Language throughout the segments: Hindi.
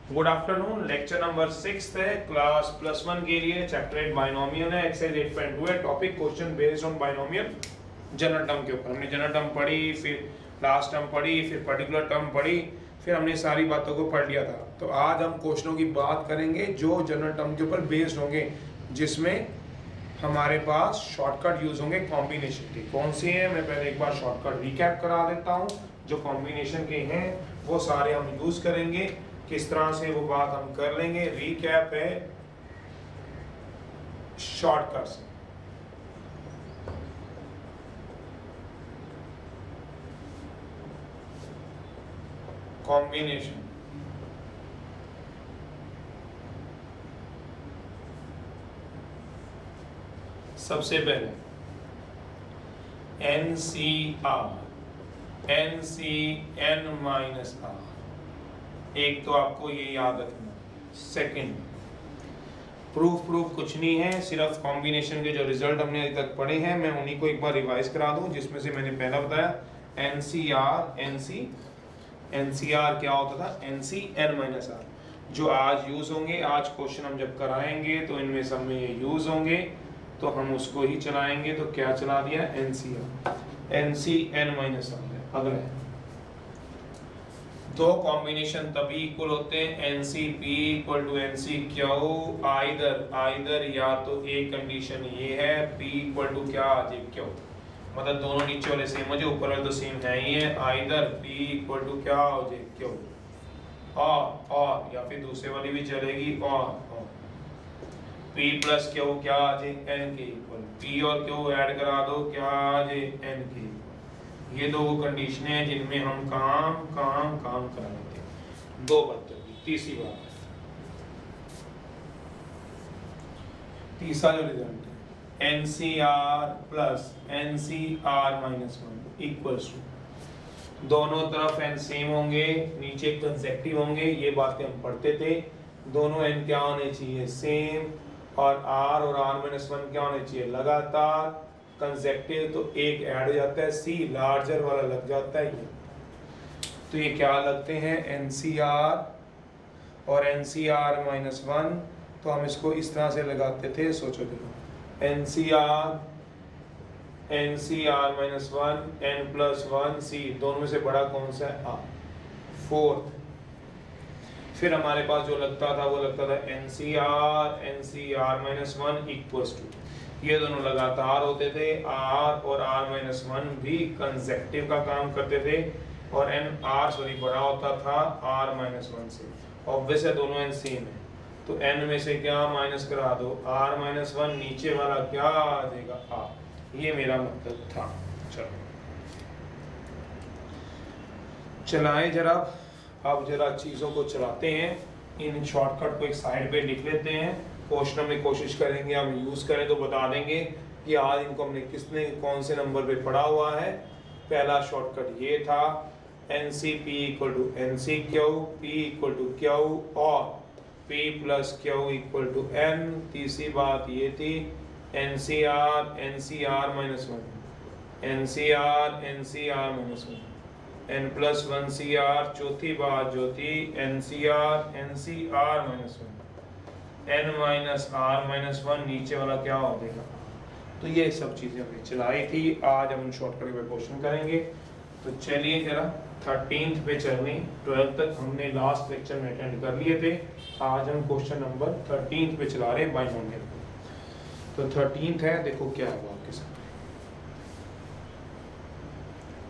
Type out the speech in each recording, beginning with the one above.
Good afternoon. लेक्चर नंबर 6 है क्लास +1 के लिए। चैप्टर 8 बाइनोमियल है। एक्सरसाइज 8.2 है। Topic question based on binomial general term के ऊपर। हमने जनरल टर्म पढ़ी, फिर लास्ट टर्म पढ़ी, फिर पर्टिकुलर टर्म पढ़ी, फिर हमने सारी बातों को पढ़ लिया था। तो आज हम क्वेश्चनों की बात करेंगे जो जनरल टर्म के ऊपर बेस्ड होंगे, जिसमें हमारे पास शॉर्टकट यूज होंगे कॉम्बिनेशन के। कौन सी है, मैं पहले एक बार शॉर्टकट रिकैप करा देता हूँ। जो कॉम्बिनेशन के हैं वो सारे हम यूज करेंगे। किस तरह से वो बात हम कर लेंगे। रिकैप है शॉर्टकट्स। कॉम्बिनेशन, सबसे पहले NCR, NCN-R। एक तो आपको ये याद रखना। सेकंड, प्रूफ कुछ नहीं है, सिर्फ कॉम्बिनेशन के जो रिजल्ट हमने अभी तक पढ़े हैं मैं उन्हीं को एक बार रिवाइज करा दूं। जिसमें से मैंने पहला बताया NCR क्या होता था, NCN-R, जो आज यूज होंगे। आज क्वेश्चन हम जब कराएंगे तो इनमें सब में ये यूज होंगे, तो हम उसको ही चलाएंगे। तो क्या चला दिया, NCN-R। अगला है, दो कॉम्बिनेशन तभी इक्वल होते हैं NCP equal to NCQ either या तो ए कंडीशन ये है P इक्वल टू क्या आ जाए Q, मतलब दोनों नीचे वाले सेम हो जाए, ऊपर वाले तो सेम है ही है। आइदर P इक्वल टू क्या हो जाए Q, और या फिर दूसरे वाली भी चलेगी, और P प्लस Q क्या आ जाए N के इक्वल। P और Q ऐड करा दो, क्या आ जाए N के। ये दो कंडीशन है जिनमें हम काम करा लेते हैं। दो बातें। तीसरी बात, तीसरा जो रिजल्ट है NCR plus NCR-1 equals to, दोनों तरफ n सेम होंगे, नीचे कंसेक्टिव होंगे। ये बातें हम पढ़ते थे। दोनों n क्या होने चाहिए, सेम, और r और r-1 क्या होने चाहिए, लगातार। कंसेक्टिव तो एक ऐड हो जाता है, C लार्जर वाला लग जाता है ये। तो ये क्या लगते हैं, NCR और NCR-1। तो हम इसको इस तरह से लगाते थे, सोचो देखो, NCR-1 N+1 C, दोनों में से बड़ा कौन सा है, A। फोर्थ, फिर हमारे पास जो लगता था वो लगता था NCR-1 इक्वल्स टू, ये दोनों लगातार होते थे। R और R-1 भी कंसेक्टिव का काम करते थे, और R बड़ा होता था R-1 से। ऑब्वियस है दोनों n सेम है, तो n में से क्या माइनस करा दो, R-1 नीचे वाला क्या आ जाएगा R। ये मेरा मतलब था। चलो चलाएं जरा, अब जरा चीज़ों को चलाते हैं। इन शॉर्टकट को एक साइड पे लिख लेते हैं। क्वेश्चन में कोशिश करेंगे हम यूज़ करें तो बता देंगे कि आज इनको हमने किसने कौन से नंबर पे पढ़ा हुआ है। पहला शॉर्टकट ये था NCP equal to NCQ, P equal to Q, और P plus Q equal to N। तीसरी बात ये थी NCR-1 NCR-1 N+1 CR। चौथी बात जो थी NCR-1 N-R-1 नीचे वाला क्या हो जाएगा। तो ये सब चीज़ें हमने चलाई थी। आज हम शॉर्टकट पे क्वेश्चन करेंगे। तो चलिए जरा 13th पे चलने, 12th तक हमने लास्ट लेक्चर में अटेंड कर लिए थे। आज हम क्वेश्चन नंबर 13th पे चला रहे हैं बाइनोमियल को। तो 13th है, देखो क्या हुआ आपके साथ।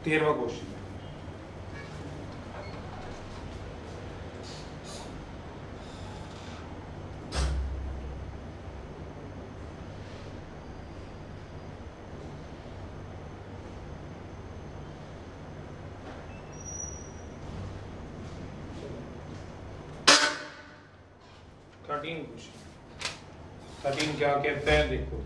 13वां क्वेश्चन, क्वेश्चन 13 क्या कहते हैं, देखो।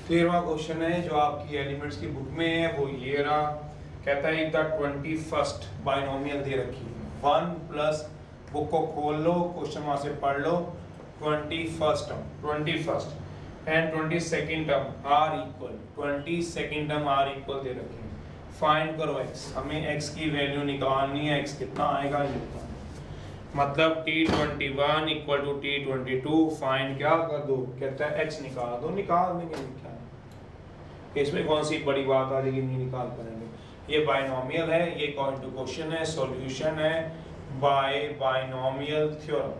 तेरहवां क्वेश्चन है जो आपकी एलिमेंट्स की बुक में है, वो ये रहा। कहता है द 21st बाइनोमियल दे रखी है 1 प्लस, बुक को खोल लो, क्वेश्चन वहां से पढ़ लो। 21st and 22nd term are equal, 22nd term are equal दे रखे हैं। फाइंड करो x, हमें x की वैल्यू निकालनी है, x कितना आएगा ये बताओ। मतलब T21 equal to T22 find क्या कर दो, कहता है x निकाल दो, निकाल देंगे क्या है इसमें, कौन सी बड़ी बात आ जाएगी, नहीं निकाल पाएंगे। ये बाइनोमियल है, ये अकॉर्डिंग टू क्वेश्चन है, सॉल्यूशन है by binomial theorem,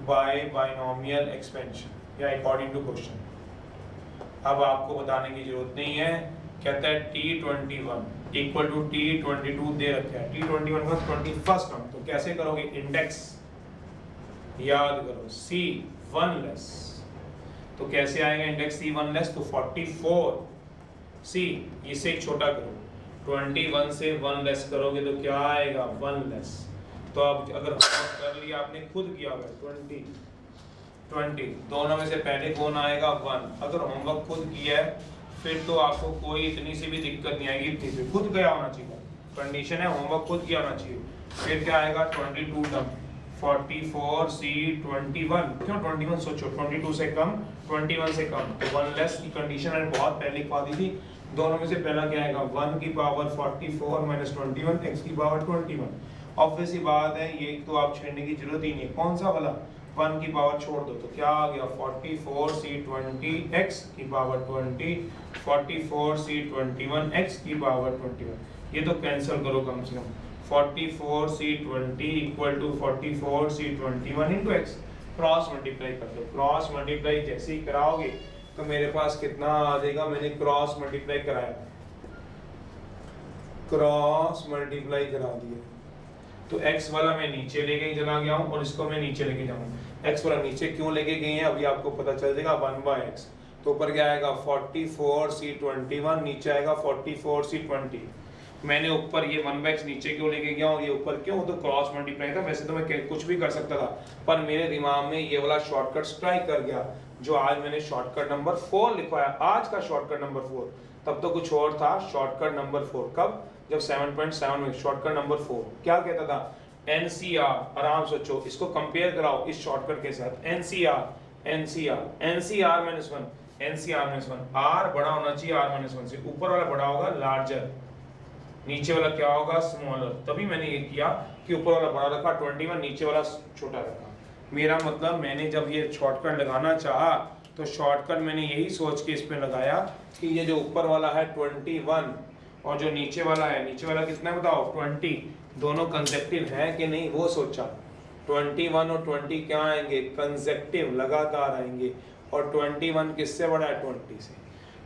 by binomial expansion या अकॉर्डिंग टू क्वेश्चन। अब आपको बताने की जरूरत नहीं है, कहता है T21 इक्वल टू T22 दे रखा है, T21 का 21st टर्म, तो कैसे करोगे, इंडेक्स याद करो C1 लेस, तो कैसे आएगा इंडेक्स C1 लेस, तो 44 C इसे एक छोटा करो, 21 से 1 लेस करोगे तो क्या आएगा 1 लेस। तो अब अगर कर लिया आपने, खुद किया हुआ 20 दोनों में से पहले कौन आएगा 1, अगर होमवर्क खुद किया है फिर तो आपको कोई इतनी सी भी दिक्कत नहीं आएगी, इतनी सी खुद गया होना चाहिए, कंडीशन है होमवर्क खुद किया होना चाहिए। फिर क्या आएगा 22 टर्म 44 C 21, क्यों 21 सोचो 22 से कम 21 से कम तो 1 लेस की कंडीशन है, बहुत पहले लिखवा दी थी। दोनों में से पहला क्या आएगा 1 की पावर 44 माइनस 21 x की पावर 21। ऑब्वियस ही बात है, ये तो आप छेड़ने की जरूरत ही नहीं है, कौन सा वाला 1 की पावर छोड़ दो तो क्या आ गया 44 C 20 x की पावर 20 44 C 21 x की पावर 21। ये तो कैंसिल करो कम से कम, 44 C 20 equal to 44 C 21 into x, cross multiply कर दो। क्रॉस मल्टीप्लाई जैसे ही कराओगे तो मेरे पास कितना आ जाएगा, मैंने क्रॉस मल्टीप्लाई कराया, क्रॉस मल्टीप्लाई करा दिया तो x वाला मैं नीचे लेके चला गया हूँ और इसको मैं नीचे लेके जाऊंगा। x वाला नीचे क्यों लेके गए हैं अभी आपको पता चल जाएगा, 1/x तो ऊपर क्या आएगा 44 C 21, नीचे आएगा 44 C 20। मैंने ऊपर ये 1/x नीचे क्यों लेके गया हूँ, ये ऊपर क्यों, तो क्रॉस मल्टीप्लाई था, वैसे तो मैं कुछ भी कर सकता था पर मेरे दिमाग में ये वाला शॉर्टकट स्ट्राइक कर गया, जो आज मैंने शॉर्टकट नंबर 4 लिखवाया, आज का शॉर्टकट नंबर 4, तब तो कुछ और था शॉर्टकट नंबर 4, कब, जब 7.7 में शॉर्टकट नंबर 4 क्या कहता था, NCR, आराम सोचो, इसको कंपेयर कराओ इस शॉर्टकट के साथ, NCR माइनस 1 R बड़ा होना चाहिए R-1 से, ऊपर वाला बड़ा होगा लार्जर, नीचे वाला क्या होगा स्मॉलर, तभी मैंने ये किया कि ऊपर वाला बड़ा रखा 21, नीचे वाला छोटा रखा। मेरा मतलब मैंने जब ये शॉर्टकट लगाना चाहा तो शॉर्टकट मैंने यही सोच के इस पे लगाया कि ये जो ऊपर वाला है 21 और जो नीचे वाला है, नीचे वाला कितना है बताओ 20, दोनों कंसेक्टिव है कि नहीं वो सोचा। 21 और 20 क्या आएंगे, कंसेक्टिव, लगातार आएंगे, और 21 किससे बड़ा है 20 से,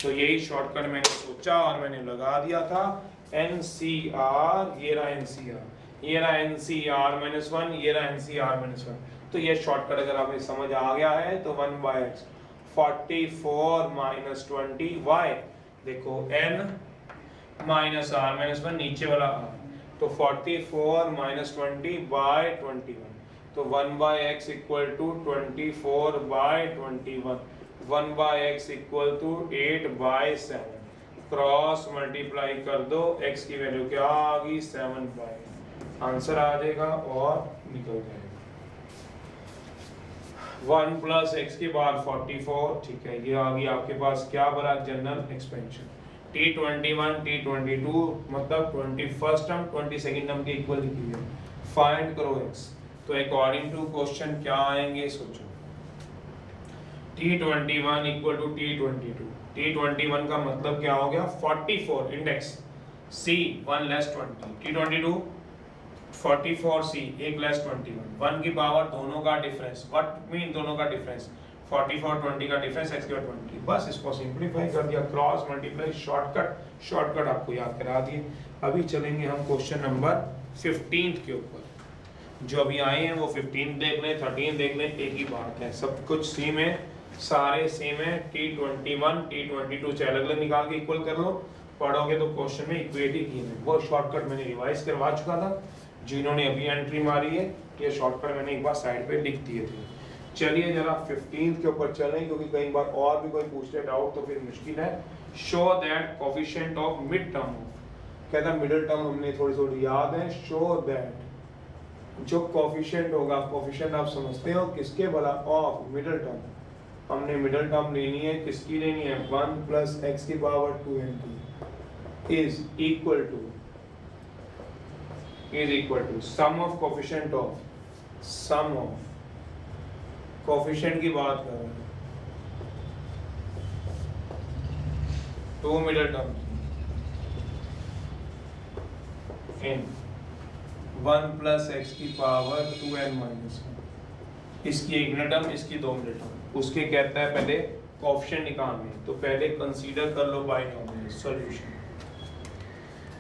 तो यही शॉर्टकट मैंने सोचा और मैंने लगा दिया था NCR, ये रहा NCR, ये रहा NCR-1, ये रहा NCR-1। तो ये शॉर्टकट अगर आपको समझ आ गया है तो 1/x 44 माइनस 20 y, देखो n माइनस R-1 नीचे वाला r, तो 44 माइनस 20 बाय 21, तो 1/x equal to 24/21, 1/x equal to 8/7, cross multiply कर दो, x की वैल्यू क्या आ गई 7/, आंसर आ जाएगा और निकल जाएगा 1 प्लस x की बार 44, ठीक है, ये आ गई आपके पास क्या बना जनरल एक्सपेंशन। T21 T22 मतलब 21st टर्म 22nd टर्म के इक्वल लिखी है, फाइंड करो x, तो अकॉर्डिंग टू क्वेश्चन क्या आएंगे सोचो, T21 equal to T22, T21 का मतलब क्या हो गया 44 index C 1 less 20, T22 44 C 1 less 21, 1 की पावर दोनों का डिफरेंस, व्हाट मीन दोनों का डिफरेंस 44 20 का डिफरेंस x की पावर 20, बस इसको सिंपलीफाई कर दिया, क्रॉस मल्टीप्लाई, शॉर्टकट आपको याद करा दिए। अभी चलेंगे हम क्वेश्चन नंबर 15 के ऊपर, जो अभी आए हैं वो 15 देख लें 13 देख लें, एक ही बात है, सब कुछ सेम है, सारे सेम है। T21 T22 से अलग अलग निकाल के इक्वल कर लो, पढ़ोगे तो क्वेश्चन में इक्वेट ही किए हैं, वो शॉर्टकट मैंने रिवाइज करवा चुका था, जिन्होंने अभी एंट्री मारी है ये शॉर्टकट मैंने एक बार साइड पे लिख दिए थे। चलिए जरा 15 के ऊपर चलें, क्योंकि कई बार और भी कोई पूछते डाउट तो फिर मुश्किल है। Show that coefficient of mid term, कहता मिडिल टर्म हमने थोड़ी याद है, शो दैट जो कोफिशिएंट होगा, कोफिशिएंट आप समझते हो किसके भला, ऑफ मिडिल टर्म, हमने मिडिल टर्म लेनी है, किसकी लेनी है 1 प्लस x की पावर 2n की, is equal to sum of coefficient की बात कर रहे हैं, to middle term in 1 plus x की पावर 2n माइनस 1, इसकी एक मिडल टर्म, इसकी दो मिडल टर्म। उसके कहता है पहले कोफिशिएंट निकालने, तो पहले कंसीडर कर लो बाइनोमियल सॉल्यूशन।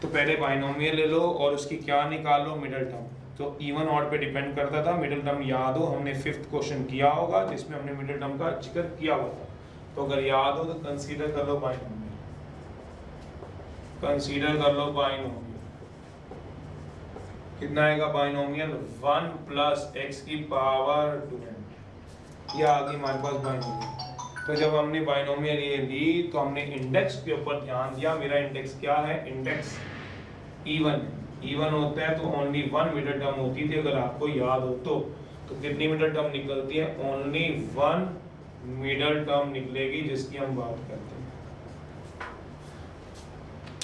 तो पहले बाइनोमियल ले लो और उसकी क्या निकाल लो, मिडल टर्म। तो इवन ऑड पे डिपेंड करता था। मिडल टर्म याद हो, हमने 5th क्वेश्चन किया होगा जिसमें हमने मिडल टर्म का जिक्र किया हुआ था। तो अगर याद हो तो कंसीडर कर लो बाइनोमियल, कितना आएगा बाइनोमियल, 1 प्लस एक्स की पावर 2n। ये आ गई हमारे पास बाइनोमियल। तो जब हमने बाइनोमियल ये ली तो हमने इंडेक्स के ऊपर ध्यान दिया। मेरा इंडेक्स क्या है, इंडेक्स इवन होता है तो ओनली 1 मिडल टर्म होती थी, अगर आपको याद हो तो कितनी मिडल टर्म निकलती है, ओनली 1 मिडल टर्म निकलेगी जिसकी हम बात करते हैं।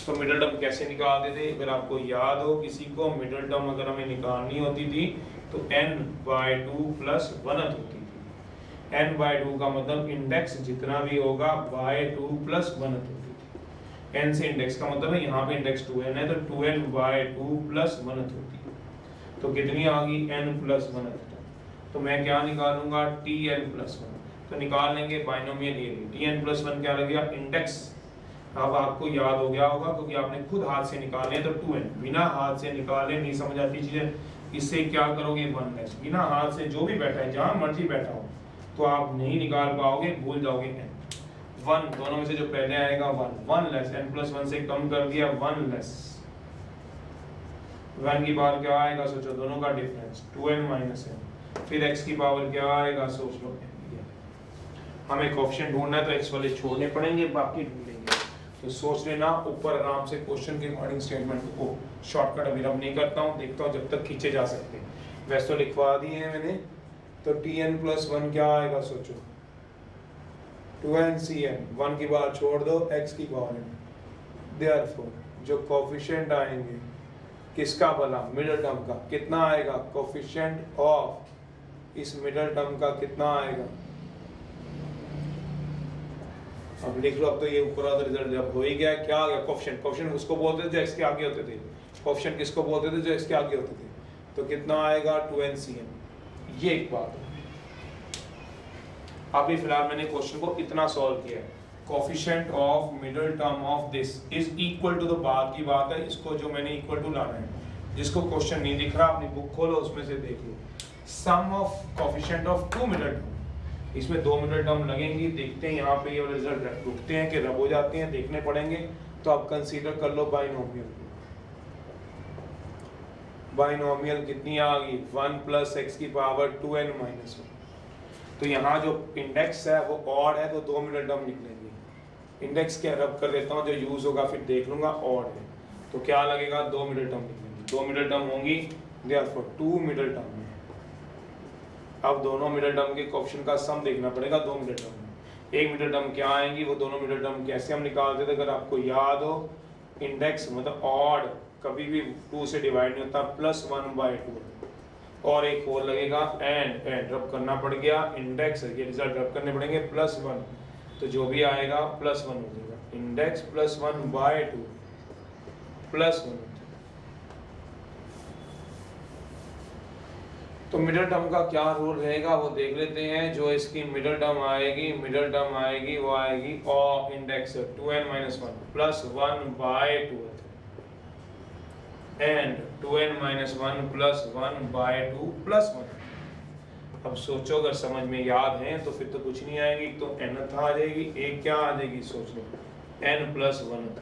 तो मिडल टर्म कैसे निकालते थे, अगर आपको याद हो किसी को, मिडल टर्म अगर हमें निकालनी होती थी तो n/2 प्लस 1 होती थी। n/2 का मतलब इंडेक्स जितना भी होगा by2 प्लस 1 होती थी। n से इंडेक्स का मतलब है, यहाँ पे इंडेक्स 2n है तो 2n/2 प्लस 1 होती है। तो कितनी आ गई, n प्लस 1। तो मैं क्या निकालूंगा, tn प्लस 1। तो निकाल लेंगे बाइनोमियल ये tn प्लस 1 क्या लग गया, इंडेक्स। अब आपको याद हो गया होगा क्योंकि आपने खुद हाथ से निकाले तो 2n, बिना हाथ से निकाले नहीं समझ आती चीजें। इससे क्या करोगे, 1 बिना हाथ से जो भी बैठा है, जहां मर्जी बैठा हो, तो आप नहीं निकाल पाओगे, भूल जाओगे n। 1 दोनों में से जो पहले आएगा 1 लेस, n प्लस 1 से कम कर दिया, 1 लेस। 1 की पावर क्या आएगा, सोचो, दोनों का डिफरेंस 2n माइनस n। फिर x की पावर क्या आएगा, सोच लो, हमें कोएफिशिएंट ढूंढना है तो x वाले छोड़ने पड़ेंगे, बाकी ढूंढेंगे। तो सोच लेना ऊपर आराम से क्वेश्चन के अकॉर्डिंग स्टेटमेंट को। शॉर्टकट अभी रब नहीं करता हूँ, देखता हूँ जब तक खींचे जा सकते हैं। वैसे तो लिखवा दिए हैं मैंने। तो tn प्लस 1 क्या आएगा, सोचो, 2ncn, 1 की बार छोड़ दो, x की पावर। देयरफॉर जो कोएफिशिएंट आएंगे किसका भला, मिडिल टर्म का, कितना आएगा, कोएफिशिएंट ऑफ इस मिडिल टर्म का कितना आएगा। अब लिख लो, अब तो ये ऊपर वाला रिजल्ट जब हो ही गया, क्या आ गया, कोएफिशिएंट उसको बोलते थे जो x के आगे होते थे, कोएफिशिएंट किसको बोलते थे, जो x के आगे होते थे। तो कितना आएगा, 2ncn। ये एक बात है। अभी फिलहाल मैंने क्वेश्चन को इतना सॉल्व किया है, coefficient of middle term of this is equal to, तो बाद की बात है, इसको जो मैंने इक्वल टू लाना है। जिसको क्वेश्चन नहीं दिख रहा अपनी बुक खोलो, उसमें से देख लो, sum of coefficient of 2 middle term. इसमें 2 मिडिल टर्म लगेंगी, देखते हैं यहाँ पे ये रिजल्ट रुकते हैं कि रब हो जाते हैं, देखने पड़ेंगे। तो आप कंसीडर कर लो बाइनोमियल कितनी आ गई, 1 प्लस एक्स की पावर 2n माइनस 1। तो यहाँ जो इंडेक्स है वो ऑड है तो 2 मिडिल टर्म निकलेंगे। इंडेक्स के रब कर देता हूँ, जो यूज होगा फिर देख लूंगा, ऑड है तो क्या लगेगा, 2 मिडिल टर्म निकलेंगे। 2 मिडिल टर्म होंगी, देयरफॉर 2 मिडिल टर्म। अब दोनों मिडिल टर्म के कोएफिशिएंट का सम देखना पड़ेगा 2 मिडिल टर्म में। एक मिडिल टर्म क्या आएंगी, वो दोनों मिडिल टर्म कैसे हम निकालते थे, अगर आपको याद हो, इंडेक्स मतलब ऑड कभी भी 2 से डिवाइड नहीं होता, +1/2। और एक और लगेगा एंड रब करना पड़ गया, इंडेक्स ये रिजल्ट रब करने पड़ेंगे, +1। तो जो भी आएगा +1 हो जाएगा, इंडेक्स +1/2 +1। तो मिडिल टर्म का क्या रूल रहेगा वो देख लेते हैं। जो इसकी मिडिल टर्म आएगी वो आएगी और index 2n minus 1 +1/2 and 2n minus 1 +1/2 +1। अब सोचो, अगर समझ में याद है तो फिर तो कुछ नहीं आएगी, तो n आ जाएगी, एक क्या आ जाएगी, सोच लो, n + 1।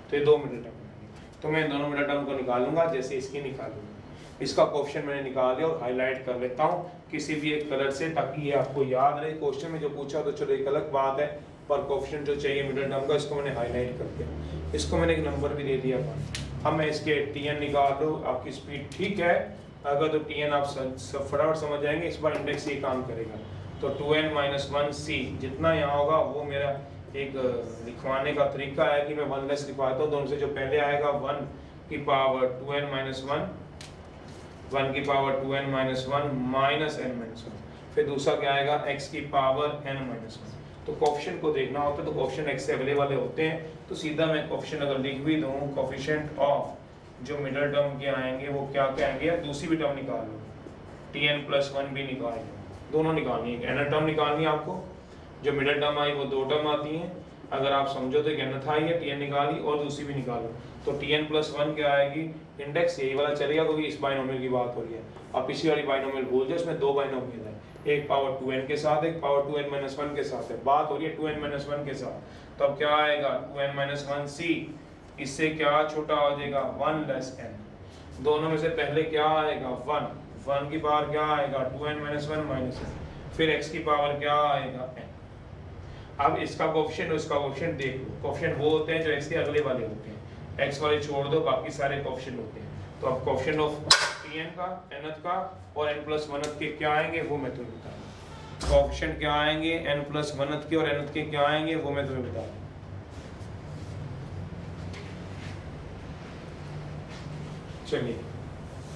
तो ये 2 मिडिल टर्म। तो मैं दोनों मिडिल टर्म को निकालूंगा जैसे इसकी निकालूंगा। इसका क्वेश्चन मैंने निकाल दिया और हाईलाइट कर लेता हूँ किसी भी एक कलर से, ताकि ये आपको याद रहे। क्वेश्चन में जो पूछा तो चलो एक अलग बात है, पर कोएफिशिएंट जो चाहिए मिडिल टर्म का, इसको मैंने हाईलाइट कर दिया। इसको मैंने एक नंबर भी दे दिया। अब मैं इसके tn निकाल लो, आपकी स्पीड ठीक है अगर तो tn आप फटाफट समझ जाएंगे। इस बार इंडेक्स ये काम करेगा, तो 2n - 1c जितना यहाँ होगा वो मेरा एक लिखवाने का तरीका है कि मैं 1 लेस लिखवाता हूँ। दोनों से जो पहले आएगा 1 की पावर 2n माइनस 1 की power 2n minus 1 minus n minus 1, फिर दूसरा क्या आएगा x की पावर n माइनस 1। तो कोफिशिएंट को देखना होता है तो कोफिशिएंट x से अगले वाले होते हैं, तो सीधा मैं कोफिशिएंट अगर लिख भी दूं, कोफिशिएंट ऑफ जो मिडिल टर्म के आएंगे वो क्या कहेंगे, दूसरी भी टर्म निकाल लो, tn प्लस 1 भी निकाल लो, दोनों निकालनी है। nth टर्म निकालनी है आपको, जो मिडिल टर्म आई वो दो टर्म आती हैं, अगर आप समझो तो एक nth आई है, tn निकाली और दूसरी भी निकालो, तो tn प्लस 1 क्या आएगी, इंडेक्स यही वाला चलेगा क्योंकि इस बाइनोमियल की बात हो रही है। अब पिछली वाली बाइनोमियल भूल जाओ, इसमें दो बाइनोमियल है, एक पावर 2n के साथ, एक पावर 2n माइनस 1 के साथ है, बात हो रही है 2n माइनस 1 के साथ। तो अब क्या आएगा 2n माइनस 1 c, इससे क्या छोटा हो जाएगा 1 लेस n, दोनों में से पहले क्या आएगा 1 की पावर क्या आएगा 2n माइनस 1 माइनस n, फिर x की पावर क्या आएगा n। अब इसका कोफिशिएंट और इसका कोफिशिएंट देख लो, कोफिशिएंट वो होते हैं जो x के अगले वाले होते हैं, x वाले छोड़ दो बाकी सारे कोफिशिएंट होते हैं। तो अब कोफिशिएंट ऑफ tn का, nth का और n प्लस 1th के क्या आएंगे वो मैं तुम्हें बता दूं। कोफिशिएंट क्या आएंगे n प्लस 1th के और nth के क्या आएंगे वो मैं तुम्हें बता दूं। चलिए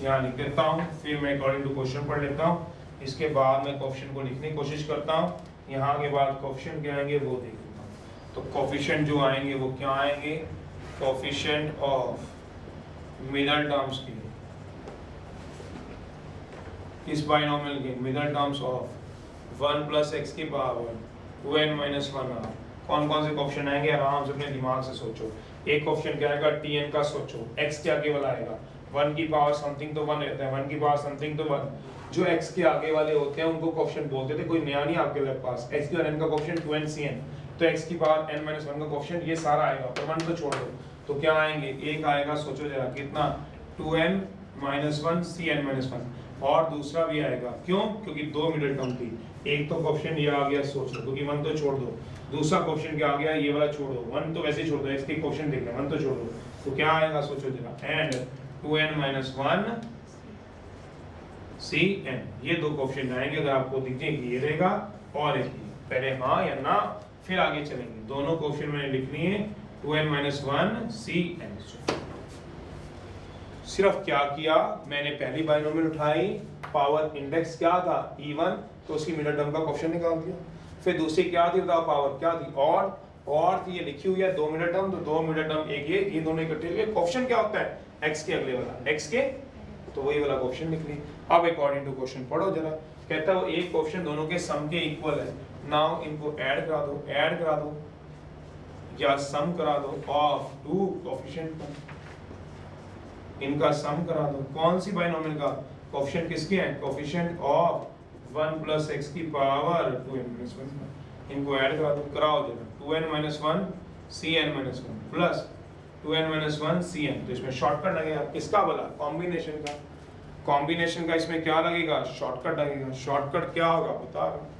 यहाँ लिख देता हूँ, फिर मैं अकॉर्डिंग टू क्वेश्चन पढ़ लेता हूँ, इसके बाद मैं कोफिशिएंट को लिखने की कोशिश करता हूँ, यहाँ के बाद कोफिशिएंट क्या आएंगे वो देख लेता हूँ। तो कोफिशिएंट जो आएंगे वो क्या आएंगे, कोफिशिएंट ऑफ मिडल टर्म्स के, इस बाइनोमियल के middle terms of 1 plus x की पावर 2n माइनस 1r, कौन कौन से कोफिशिएंट आएंगे आराम से अपने दिमाग से सोचो। एक कोफिशिएंट क्या आएगा tn का, सोचो x के आगे वाला आएगा, 1 की पावर समथिंग तो 1 रहता है, 1 की पावर समथिंग तो 1, जो x के आगे वाले होते हैं उनको कोफिशिएंट बोलते थे, कोई नया नहीं आपके पास। x की और n का कोफिशिएंट 2n तो x की पावर n माइनस 1 का कोफिशिएंट ये सारा आएगा, पर 1 तो छोड़ दो, तो क्या आएंगे, एक आएगा, सोचो जरा कितना 2n माइनस 1 cn माइनस 1, और दूसरा भी आएगा, क्यों, क्योंकि दो मिडिल टर्म थी, एक तो कोफिशिएंट ये आ गया, सोच लो, क्योंकि 1 तो छोड़ दो, दूसरा कोफिशिएंट क्या आ गया, ये वाला छोड़ो, 1 तो वैसे ही छोड़ दो, x के कोफिशिएंट देख लें, 1 तो छोड़ दो, तो क्या आएगा सोचो जरा, एंड 2n माइनस 1 cn, ये दो कोफिशिएंट आएंगे। अगर आपको दिखे कि ये रहेगा और एक ये, पहले हाँ या ना फिर आगे चलेंगे, दोनों कोफिशिएंट मैंने लिखनी है 2n माइनस 1 cn। सिर्फ क्या किया, मैंने पहली बाइनोमियल उठाई, पावर इंडेक्स क्या था e1, तो उसकी मिडिल टर्म का कोफिशिएंट निकाल दिया, फिर दूसरी क्या थी बताओ, पावर क्या थी, और थी, ये लिखी हुई है दो मिडिल टर्म, तो दो मिडिल टर्म एक ये दोनों इकट्ठे हुए, कोफिशिएंट क्या होता है x के अगले वाला, x के, तो वही वाला कोफिशिएंट निकली। अब अकॉर्डिंग टू क्वेश्चन पढ़ो जरा, कहता है वो एक कोफिशिएंट दोनों के सम के इक्वल है, नाउ इनको ऐड करा दो या सम करा दो ऑफ टू कोफिशिएंट का, इनका सम करा दो, कौन सी बाइनोमियल का, कोफिशिएंट किसके हैं, कोफिशिएंट ऑफ 1 प्लस x की पावर 2n माइनस 1, इनको ऐड करा दो, कराओ जरा, 2n minus 1 cn minus 1 plus 2n minus 1 cn, तो इसमें शॉर्टकट लगेगा, किसका बोला, कॉम्बिनेशन का इसमें क्या लगेगा, शॉर्टकट लगेगा। शॉर्टकट क्या होगा बता रहा हूं,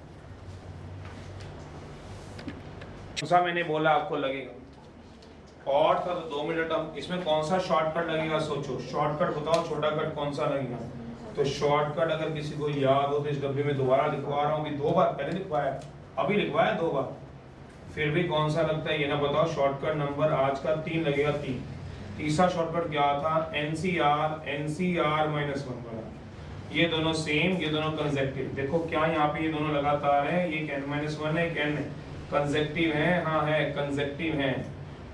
मैंने बोला आपको लगेगा, और था तो दो मिनट, हम इसमें कौन सा शॉर्टकट लगेगा सोचो, शॉर्टकट बताओ, छोटा कट कौन सा लगेगा। तो शॉर्टकट अगर किसी को याद हो तो इस डब्बे में दोबारा लिखवा रहा हूँ, दो बार पहले लिखवाया, अभी लिखवाया दो बार, फिर भी कौन सा लगता है ये ना बताओ। शॉर्टकट नंबर आज का 3 लगेगा, 3। तीसरा शॉर्टकट क्या था, NCR माइनस 1 वाला, ये दोनों सेम, ये दोनों कंसेक्टिव, देखो क्या यहाँ पे ये दोनों लगातार है, ये n माइनस 1 है, एक n है, कंसेक्टिव है, हाँ है कंसेक्टिव है,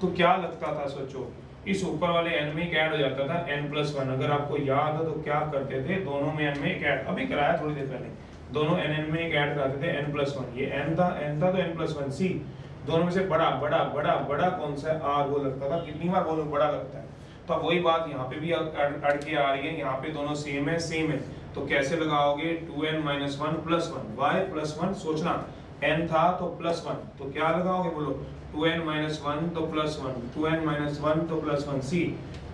तो क्या लगता था सोचो, इस ऊपर वाले n में ऐड हो जाता था n प्लस 1, अगर आपको याद हो तो क्या करते थे, दोनों में n में एक ऐड, अभी कराया थोड़ी देर पहले, दोनों n में एक ऐड कराते थे, n प्लस 1, ये n था तो n प्लस 1 c, दोनों में से बड़ा कौन सा r वो लगता था, कितनी बार बोलो बड़ा लगता है, तो अब वही बात यहाँ पे भी अड़ के आ रही है, यहाँ पे दोनों सेम है, तो कैसे लगाओगे, 2n minus 1 plus 1, y plus 1, सोचना n था तो प्लस 1, तो क्या लगाओगे बोलो, 2n माइनस 1 तो प्लस 1, 2n माइनस 1 तो प्लस 1 c,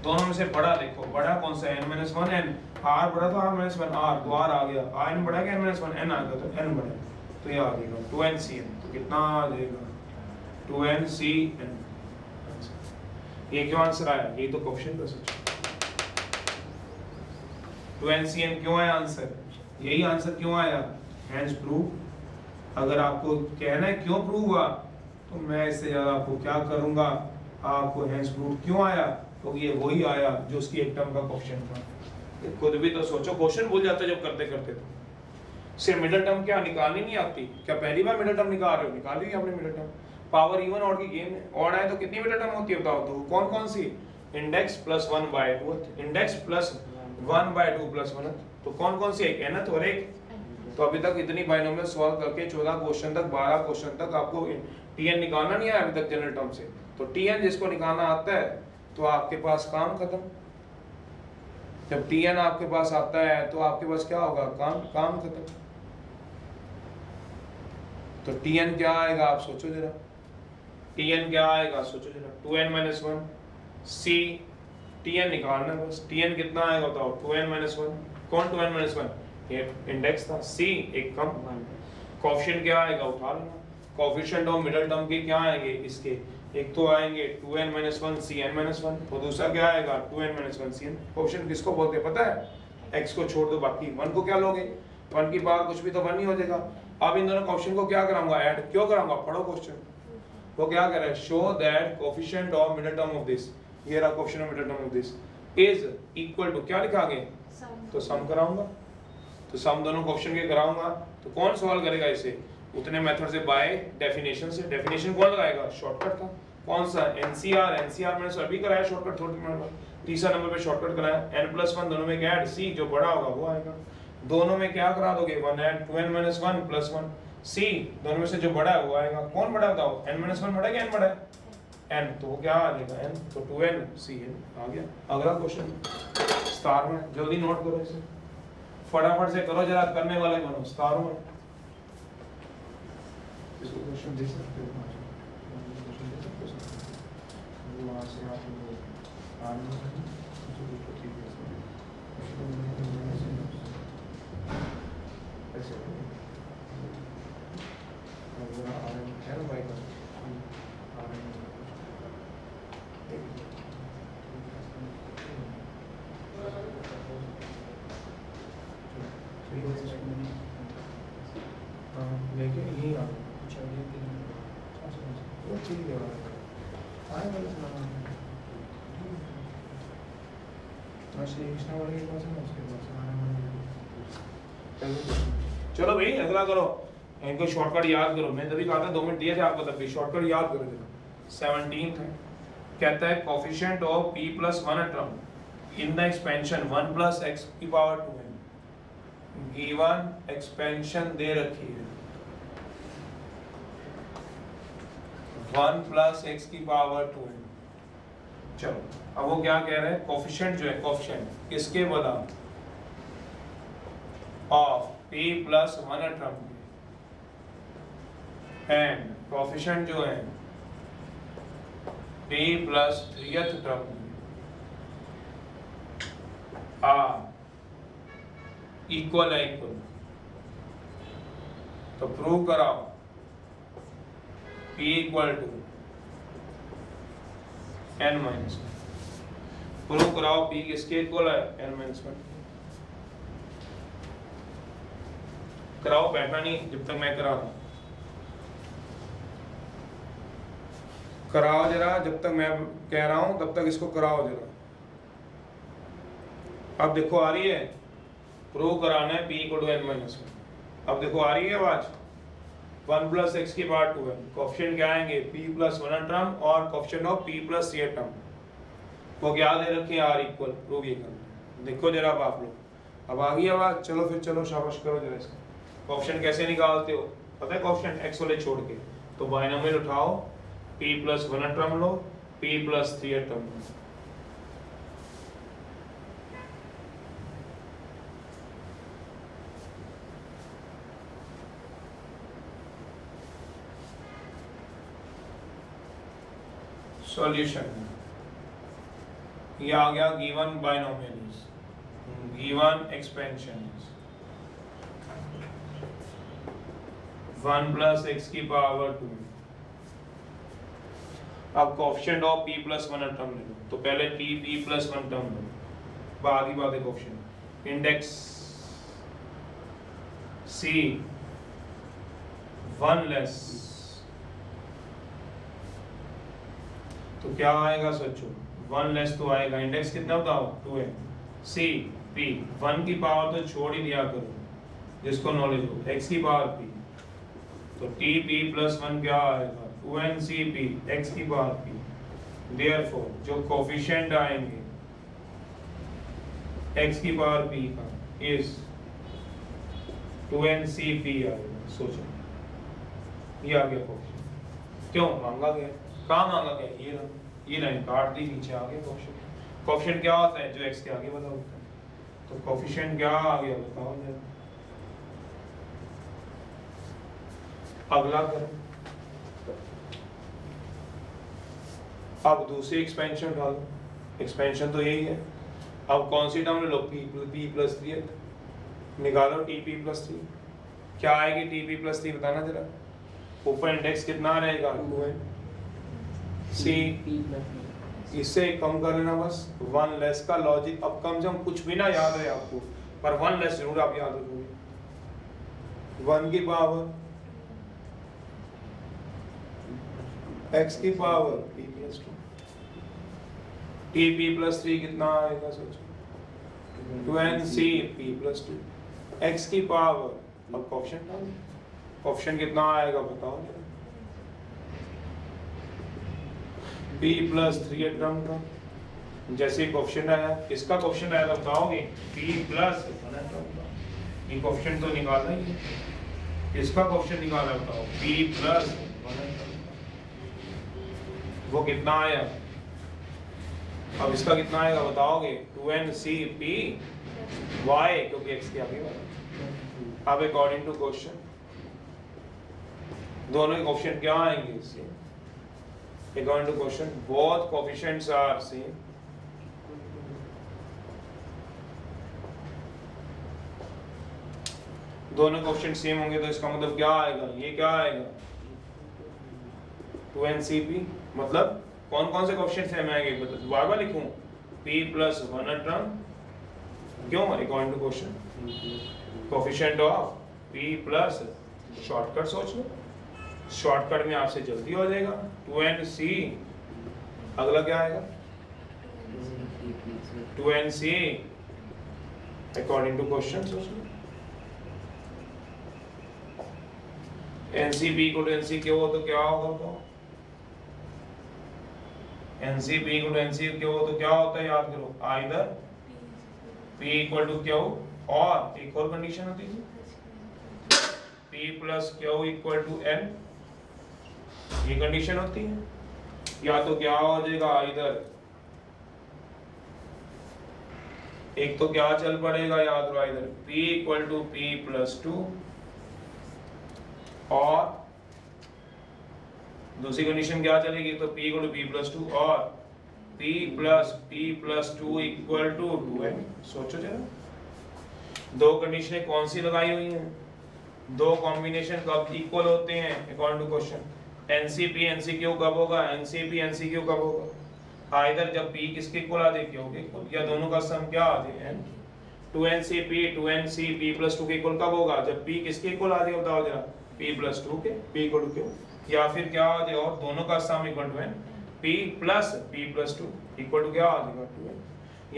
दोनों में से बड़ा देखो, बड़ा कौन सा है, n माइनस 1 n, r बड़ा तो r माइनस 1 r, तो r आ गया, n बड़ा क्या n माइनस 1 n आ गया, तो n बड़ा, तो ये आ जाएगा 2n तो कितना आ जाएगा 2n ये क्यों आंसर आया, ये तो क्वेश्चन का सोचो, 2n क्यों आया आंसर, यही आंसर क्यों आया, हैंस प्रूव। अगर आपको कहना है क्यों प्रूव हुआ, तो तो मैं इससे ज़्यादा आपको क्या करूँगा, आपको हैंस रूट क्यों आया, तो ये वही आया जो उसकी एक टर्म का क्वेश्चन था। खुद भी तो सोचो, क्वेश्चन भूल जाते जब करते करते तो। सिर्फ मिडिल टर्म क्या निकालनी नहीं आती क्या? पहली बार मिडिल टर्म निकाल रहे हो, निकाल ली आपने middle term. Power even odd की गेम है, ऑड है तो कितनी मिडिल टर्म होती है बताओ तो? कौन कौन सी? Index plus 1/2, index plus 1/2 plus 1, तो कौन कौन सी? एक nth और एक। तो अभी तक इतनी बाइनोमियल सॉल्व करके 14 क्वेश्चन तक, 12 क्वेश्चन तक आपको tn निकालना नहीं आया अभी तक जनरल टर्म से। तो tn जिसको निकालना आता है तो आपके पास काम खत्म। जब tn आपके पास आता है तो आपके पास क्या होगा, काम खत्म। तो tn क्या आएगा आप सोचो जरा, tn क्या आएगा सोचो जरा, 2n-1 c, tn निकालना है बस। tn कितना आएगा बताओ, 2n-1। कौन 2n-1? ये इंडेक्स था, c एक कम। कोएफिशिएंट क्या आएगा उठा लेना। कोएफिशिएंट ऑफ मिडिल टर्म के क्या आएंगे इसके, एक तो आएंगे 2n-1 cn-1, और दूसरा क्या आएगा 2n-1 cn। कोएफिशिएंट किसको बोलते हैं पता है? x को छोड़ दो, बाकी 1 को क्या लोगे, 1 की पावर कुछ भी तो 1 ही हो जाएगा। अब इन दोनों कोएफिशिएंट को क्या कराऊंगा, ऐड क्यों कराऊंगा, पढ़ो क्वेश्चन। वो क्या कह रहा है, show that coefficient of middle term of this, ये रहा coefficient of middle term of this is equal to, क्या लिखा आगे, तो सम कराऊंगा। तो सम दोनों कोएफिशिएंट के कराऊंगा। तो कौन सॉल्व करेगा इसे, उतने मेथड से, बाय डेफिनेशन से। डेफिनेशन कौन लगाएगा, शॉर्टकट था। कौन सा, एनसीआर मैंने सभी कराया शॉर्टकट, थोड़ी नंबर तीसरा नंबर पे शॉर्टकट कराया। n+1 दोनों में क्या ऐड, c जो बड़ा होगा वो आएगा। दोनों में क्या करा दोगे, 1 ऐड, 2n-1 + 1 c, दोनों में से जो बड़ा है वो आएगा। कौन बड़ा बताओ, n-1 बड़ा है कि n बड़ा है, n, तो वो क्या आ जाएगा n, तो 2n cn आ गया। अगला क्वेश्चन स्टार में, जल्दी नोट करो इसे, फटाफट से करो जरा, करने वाले बनो स्टार में। इसको क्वेश्चन दे सकते हो, वहाँ से आप लेके यही आ कुछ ठीक है आए वाले चलो भाई अगला करो, इनको शॉर्टकट याद करो। मैं तभी कहा था 2 मिनट दिए थे आपको, तब भी शॉर्टकट याद करो जरा। 17 है, कहता है coefficient of p + 1 term in the expansion 1 + x⁴ given expansion दे रखी है 1 + x⁴ चलो अब वो क्या कह रहे हैं, कोएफिशिएंट जो है, कोएफिशिएंट किसके बोला, of p + 1 term and coefficient जो है p + 3th term are equal है इक्वल। तो प्रूव कराओ p = n-1, प्रूव कराओ p किसके इक्वल है, n-1। कराओ, बैठना नहीं जब तक मैं करा रहा हूं, कराओ जरा, जब तक मैं कह रहा हूं तब तक इसको कराओ जरा। अब देखो आ रही है, प्रूव कराना है p = n-1। अब देखो आ रही है आवाज, 1 + x⁴ है, कोएफिशिएंट क्या आएंगे p + 1 टर्म और कोएफिशिएंट ऑफ p + 3 टर्म, वो क्या दे रखे हैं, r इक्वल। प्रूव ये करना, देखो जरा अब आप लोग, अब आ गई आवाज, चलो फिर चलो शाबाश करो जरा। इसका कोएफिशिएंट कैसे निकालते हो पता है, कोएफिशिएंट x वाले छोड़ के, तो बाइनोमियल उठाओ, p + 1 टर्म लो, p + 3 टर्म लो। सॉल्यूशन ये आ गया, given binomial, given expansion 1 + x⁴ अब कोएफिशिएंट ऑफ p + 1 टर्म ले लो, तो पहले p + 1 टर्म लो, बाद ही बात है कोएफिशिएंट। इंडेक्स c 1 लेस तो क्या आएगा सोचो, 1 लेस तो आएगा, इंडेक्स कितना बताओ 2n, सी पी 1 की पावर तो छोड़ ही दिया करो जिसको नॉलेज हो, x की पावर p, तो t p प्लस 1 क्या आएगा 2n c p x की पावर p, देयरफॉर जो कोफिशिएंट आएंगे x की पावर p का इज 2n c p आएगा। सोचो ये आ गया कोफिशिएंट, क्यों मांगा गया, कहाँ मांगा गया, ये लाइन काट दी, नीचे आ गया कोफिशिएंट। कोफिशिएंट क्या होता है, जो x के आगे वाला होता है, तो कोफिशिएंट क्या आ गया बताओ जरा, अगला करो। अब दूसरी एक्सपेंशन डालो, एक्सपेंशन तो यही है, अब कौन सी टर्म ले लो, p प्लस 3 निकालो, tp प्लस 3 क्या आएगी, tp प्लस 3 बताना जरा, ऊपर इंडेक्स कितना रहेगा 2n c, इससे कम कर लेना बस, 1 लेस का लॉजिक, अब कम से कम कुछ भी ना याद रहे आपको, पर 1 लेस जरूर आप याद रखोगे, 1 की पावर x की power p plus 2, tp plus 3 कितना आएगा सोचो, 2nc p प्लस 2, x की पावर, अब कोफिशिएंट डालो, कोफिशिएंट कितना आएगा बताओ जरा, p प्लस 3 टर्म का, जैसे कोफिशिएंट आया, इसका कोफिशिएंट आया तो बताओगे p प्लस 1 टर्म का, ये कोफिशिएंट तो निकालना ही है, इसका कोफिशिएंट निकालना बताओ p प्लस 1 टर्म का, वो कितना आया, अब इसका कितना आएगा बताओगे 2nc p y, क्योंकि x के आगे वाला। अब अकॉर्डिंग टू क्वेश्चन दोनों के कोफिशिएंट क्या आएंगे इससे, according to question both coefficients are same, दोनों कोफिशिएंट सेम होंगे तो इसका मतलब क्या आएगा, ये क्या आएगा 2ncp, मतलब कौन कौन से कोफिशिएंट सेम आएंगे, बार बार लिखूं, p प्लस 1 टर्म, क्यों according to question coefficient of p plus, shortcut सोच लो, शॉर्टकट में आपसे जल्दी हो जाएगा, 2nc, अगला क्या आएगा 2nc अकॉर्डिंग टू क्वेश्चन सोच लो, ncp को nc क्यों हो तो क्या होगा बताओ, ncp को nc क्यों हो तो क्या होता है याद करो, either p equal to Q, और एक और कंडीशन होती है p plus Q equal to n, ये कंडीशन होती है, या तो क्या हो जाएगा इधर, एक तो क्या चल पड़ेगा याद रखो, इधर p equal to p plus 2, और दूसरी कंडीशन क्या चलेगी, तो p equal to p plus 2 और p plus 2 equal to 2n। सोचो जरा, दो कंडीशनें कौन सी लगाई हुई हैं, दो कॉम्बिनेशन कब इक्वल होते हैं according to question, NCP NCQ कब होगा, NCP NCQ कब होगा, आइदर जब p किसके इक्वल आ जाए क्यू के इक्वल, या दोनों का सम क्या आ जाए n, 2NCP 2NC p plus 2 के इक्वल कब होगा, जब p किसके इक्वल आ जाए बताओ जरा, p प्लस 2 के, p इक्वल टू क्यू, या फिर क्या आ जाए और दोनों का sum equal to n, p plus 2 equal to क्या आ जाएगा 2n,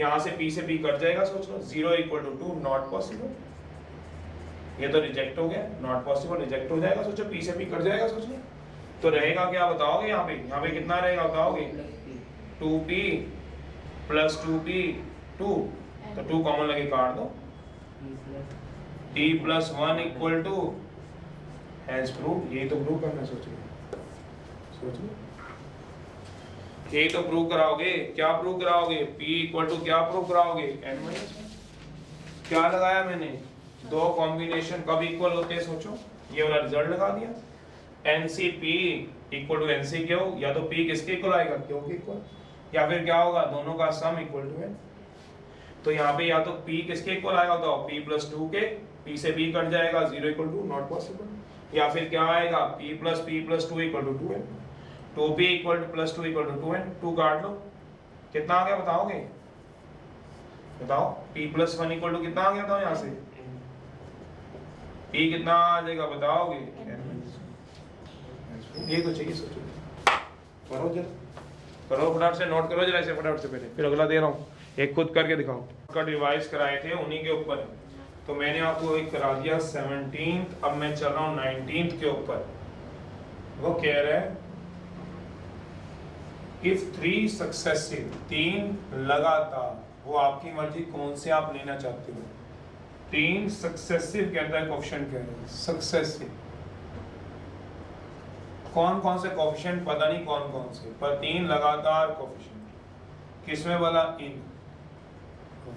यहाँ से p से p कट जाएगा, सोच लो 0 इक्वल टू 2 नॉट पॉसिबल, ये तो रिजेक्ट हो गया, नॉट पॉसिबल रिजेक्ट हो जाएगा, सोचो p से p कट जाएगा, सोच लो तो रहेगा क्या बताओगे, यहाँ पे कितना रहेगा बताओगे 2p प्लस 2p 2, तो 2 कॉमन लगे काट दो, t plus 1 equal to, has prove, यही तो प्रूव करना, सोचो यही तो प्रूव कराओगे, क्या प्रूव कराओगे, p इक्वल टू क्या प्रूव कराओगे n माइनस 1, क्या लगाया मैंने, दो कॉम्बिनेशन कब इक्वल होते हैं सोचो, ये वाला रिजल्ट लगा दिया, NCP इक्वल टू NCQ, या तो P किसके इक्वल आएगा Q के इक्वल, या फिर क्या होगा दोनों का सम इक्वल टू n, तो यहाँ पे या तो P किसके इक्वल आएगा तो P प्लस 2 के, P से P कट जाएगा 0 इक्वल टू नॉट पॉसिबल, या फिर क्या आएगा P plus 2 equal to 2n, 2P equal to plus 2 equal to 2n, 2 काट लो कितना आ गया बताओगे, बताओ P प्लस 1 इक्वल टू कितना आ गया था यहाँ से, P कितना आ जाएगा बताओगे, ये तो चाहिए, सोचो करो जरा, करो फटाफट से, नोट करो जरा इसे फटाफट से पहले, फिर अगला दे रहा हूँ, एक खुद करके दिखाओ। का रिवाइज कराए थे उन्हीं के ऊपर, तो मैंने आपको एक करा दिया 17th, अब मैं चल रहा हूँ 19th के ऊपर। वो कह रहा है इफ 3 सक्सेसिव, 3 लगातार, वो आपकी मर्जी कौन से आप लेना चाहते हो। 3 सक्सेसिव कहता है कोएफिशिएंट कह रहे हैं, सक्सेसिव कौन कौन से कोएफिशिएंट पता नहीं कौन कौन से, पर 3 लगातार कोएफिशिएंट किसमें वाला, इन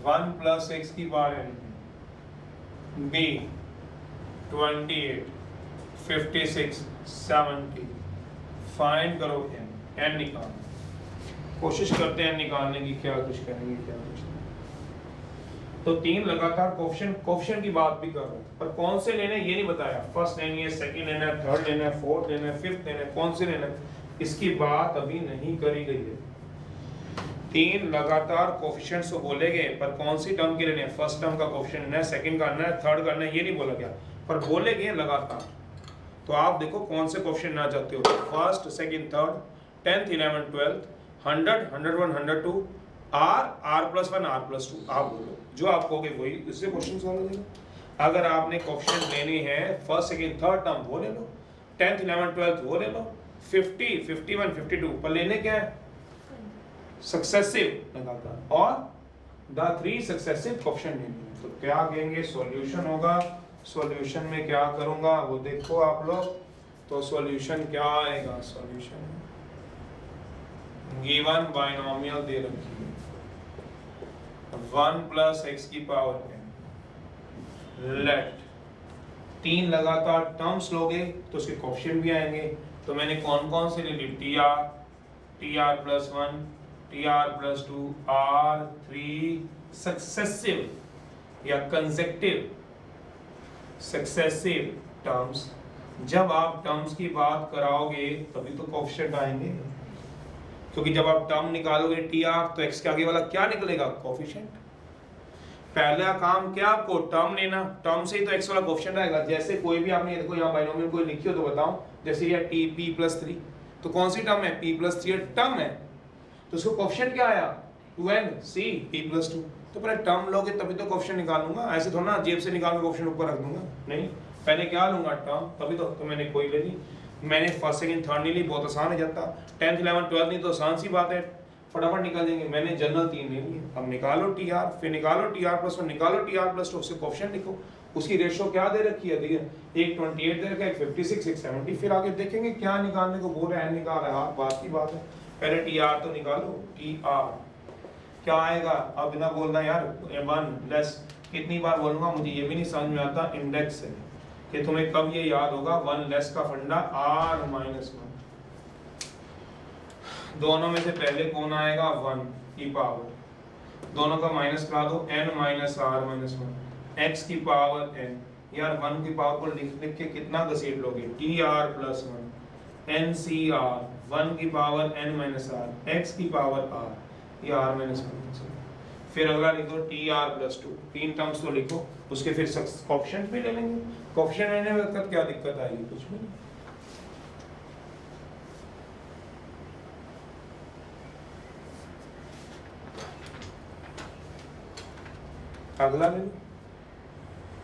1 + x की पावर n, b 28 56 70, फाइंड करो n निकाल, कोशिश करते हैं निकालने की, क्या कुछ करेंगे क्या कुछ नहीं। तो 3 लगातार कोएफिशिएंट की बात भी कर रहा हूं, पर कौन से लेने ये नहीं बताया, फर्स्ट लेनी है, सेकंड लेना है, थर्ड लेना है, फोर्थ लेना है, फिफ्थ लेना है, कौन से लेना है, इसकी बात अभी नहीं करी गई है। 3 लगातार कोएफिशिएंट्स को बोले गए, पर कौन सी टर्म के लेने हैं, फर्स्ट टर्म का कोएफिशिएंट लेना है, सेकंड का लेना है, थर्ड करना है, ये नहीं बोला गया, पर बोले गए लगातार। तो आप देखो कौन से कोएफिशिएंट ना चाहते हो, first second third 10th 11th 12th 100 101 102 r+1 r+2, आप बोलो जो आप कहोगे वही इससे क्वेश्चन सॉल्व हो जाएगा। अगर आपने कोएफिशिएंट लेने हैं फर्स्ट सेकंड थर्ड टर्म वो ले लो, 10th 11th 12th वो ले लो, 50 51 52, पर लेने क्या है, सक्सेसिव लगातार, और द 3 सक्सेसिव कोएफिशिएंट लेने हैं। तो क्या कहेंगे, सॉल्यूशन होगा, सॉल्यूशन में क्या करूंगा वो देखो आप लोग, तो सॉल्यूशन क्या आएगा, सॉल्यूशन गिवन बाइनोमियल दे रखी है 1 + x की पावर n, लेट 3 लगातार टर्म्स लोगे तो उसके कोएफिशिएंट भी आएंगे। तो मैंने कौन कौन से ले ली, tr+1 tr+2 r3 सक्सेसिव या कंसेक्टिव सक्सेसिव टर्म्स। जब आप टर्म्स की बात कराओगे तभी तो कोएफिशिएंट आएंगे, क्योंकि जब आप टर्म निकालोगे tr तो x के आगे वाला क्या निकलेगा, कोएफिशिएंट। पहला काम क्या, आपको टर्म लेना, टर्म से ही तो x वाला कोएफिशिएंट आएगा। जैसे कोई भी आपने देखो यहाँ बाइनोमियल कोई लिखी हो तो बताओ, जैसे ये p+3, तो कौन सी टर्म है, p+3 टर्म है, तो उसको कोएफिशिएंट क्या आया 2n c p+2, तो पहले टर्म लोगे तभी तो कोएफिशिएंट निकालूंगा, ऐसे थोड़ा ना जेब से निकाल के कोएफिशिएंट ऊपर रख दूंगा, नहीं, पहले क्या लूंगा टर्म, तभी तो मैंने कोई ले ली। मैंने फर्स्ट सेकंड थर्ड नहीं ली, बहुत आसान हो जाता, 10th 11th 12th नहीं तो आसान सी बात है, फटाफट निकल जाएंगे। मैंने जनरल 3 ले लिए, अब निकालो tr, फिर निकालो tr+1, निकालो tr+2, उससे कोएफिशिएंट लिखो, उसकी रेशो क्या दे रखी है, एक 28 दे रखा है, एक 56 एक 70, फिर आगे देखेंगे क्या निकालने को बोल रहे हैं, निकाल रहा है, बात की बात है। पहले tr तो निकालो, tr क्या आएगा, अब बिना बोलना यार 1 लेस, कितनी बार बोलूंगा मुझे ये भी नहीं समझ में आता, इंडेक्स है कि तुम्हें कब ये याद होगा, 1 लेस का फंडा r-1, दोनों में से पहले कौन आएगा, 1 की पावर, दोनों का माइनस करा दो, n - r-1 x की पावर n, यार 1 की पावर को लिख के कितना घसीट लोगे, tr+1 ncr 1 की पावर n - r x की पावर r, ये r-1, फिर अगला लिखो tr+2, 3 टर्म्स तो लिखो, उसके फिर कोएफिशिएंट भी ले लेंगे। कोएफिशिएंट लेने में क्या दिक्कत आएगी, कुछ भी नहीं। अगला ले लो,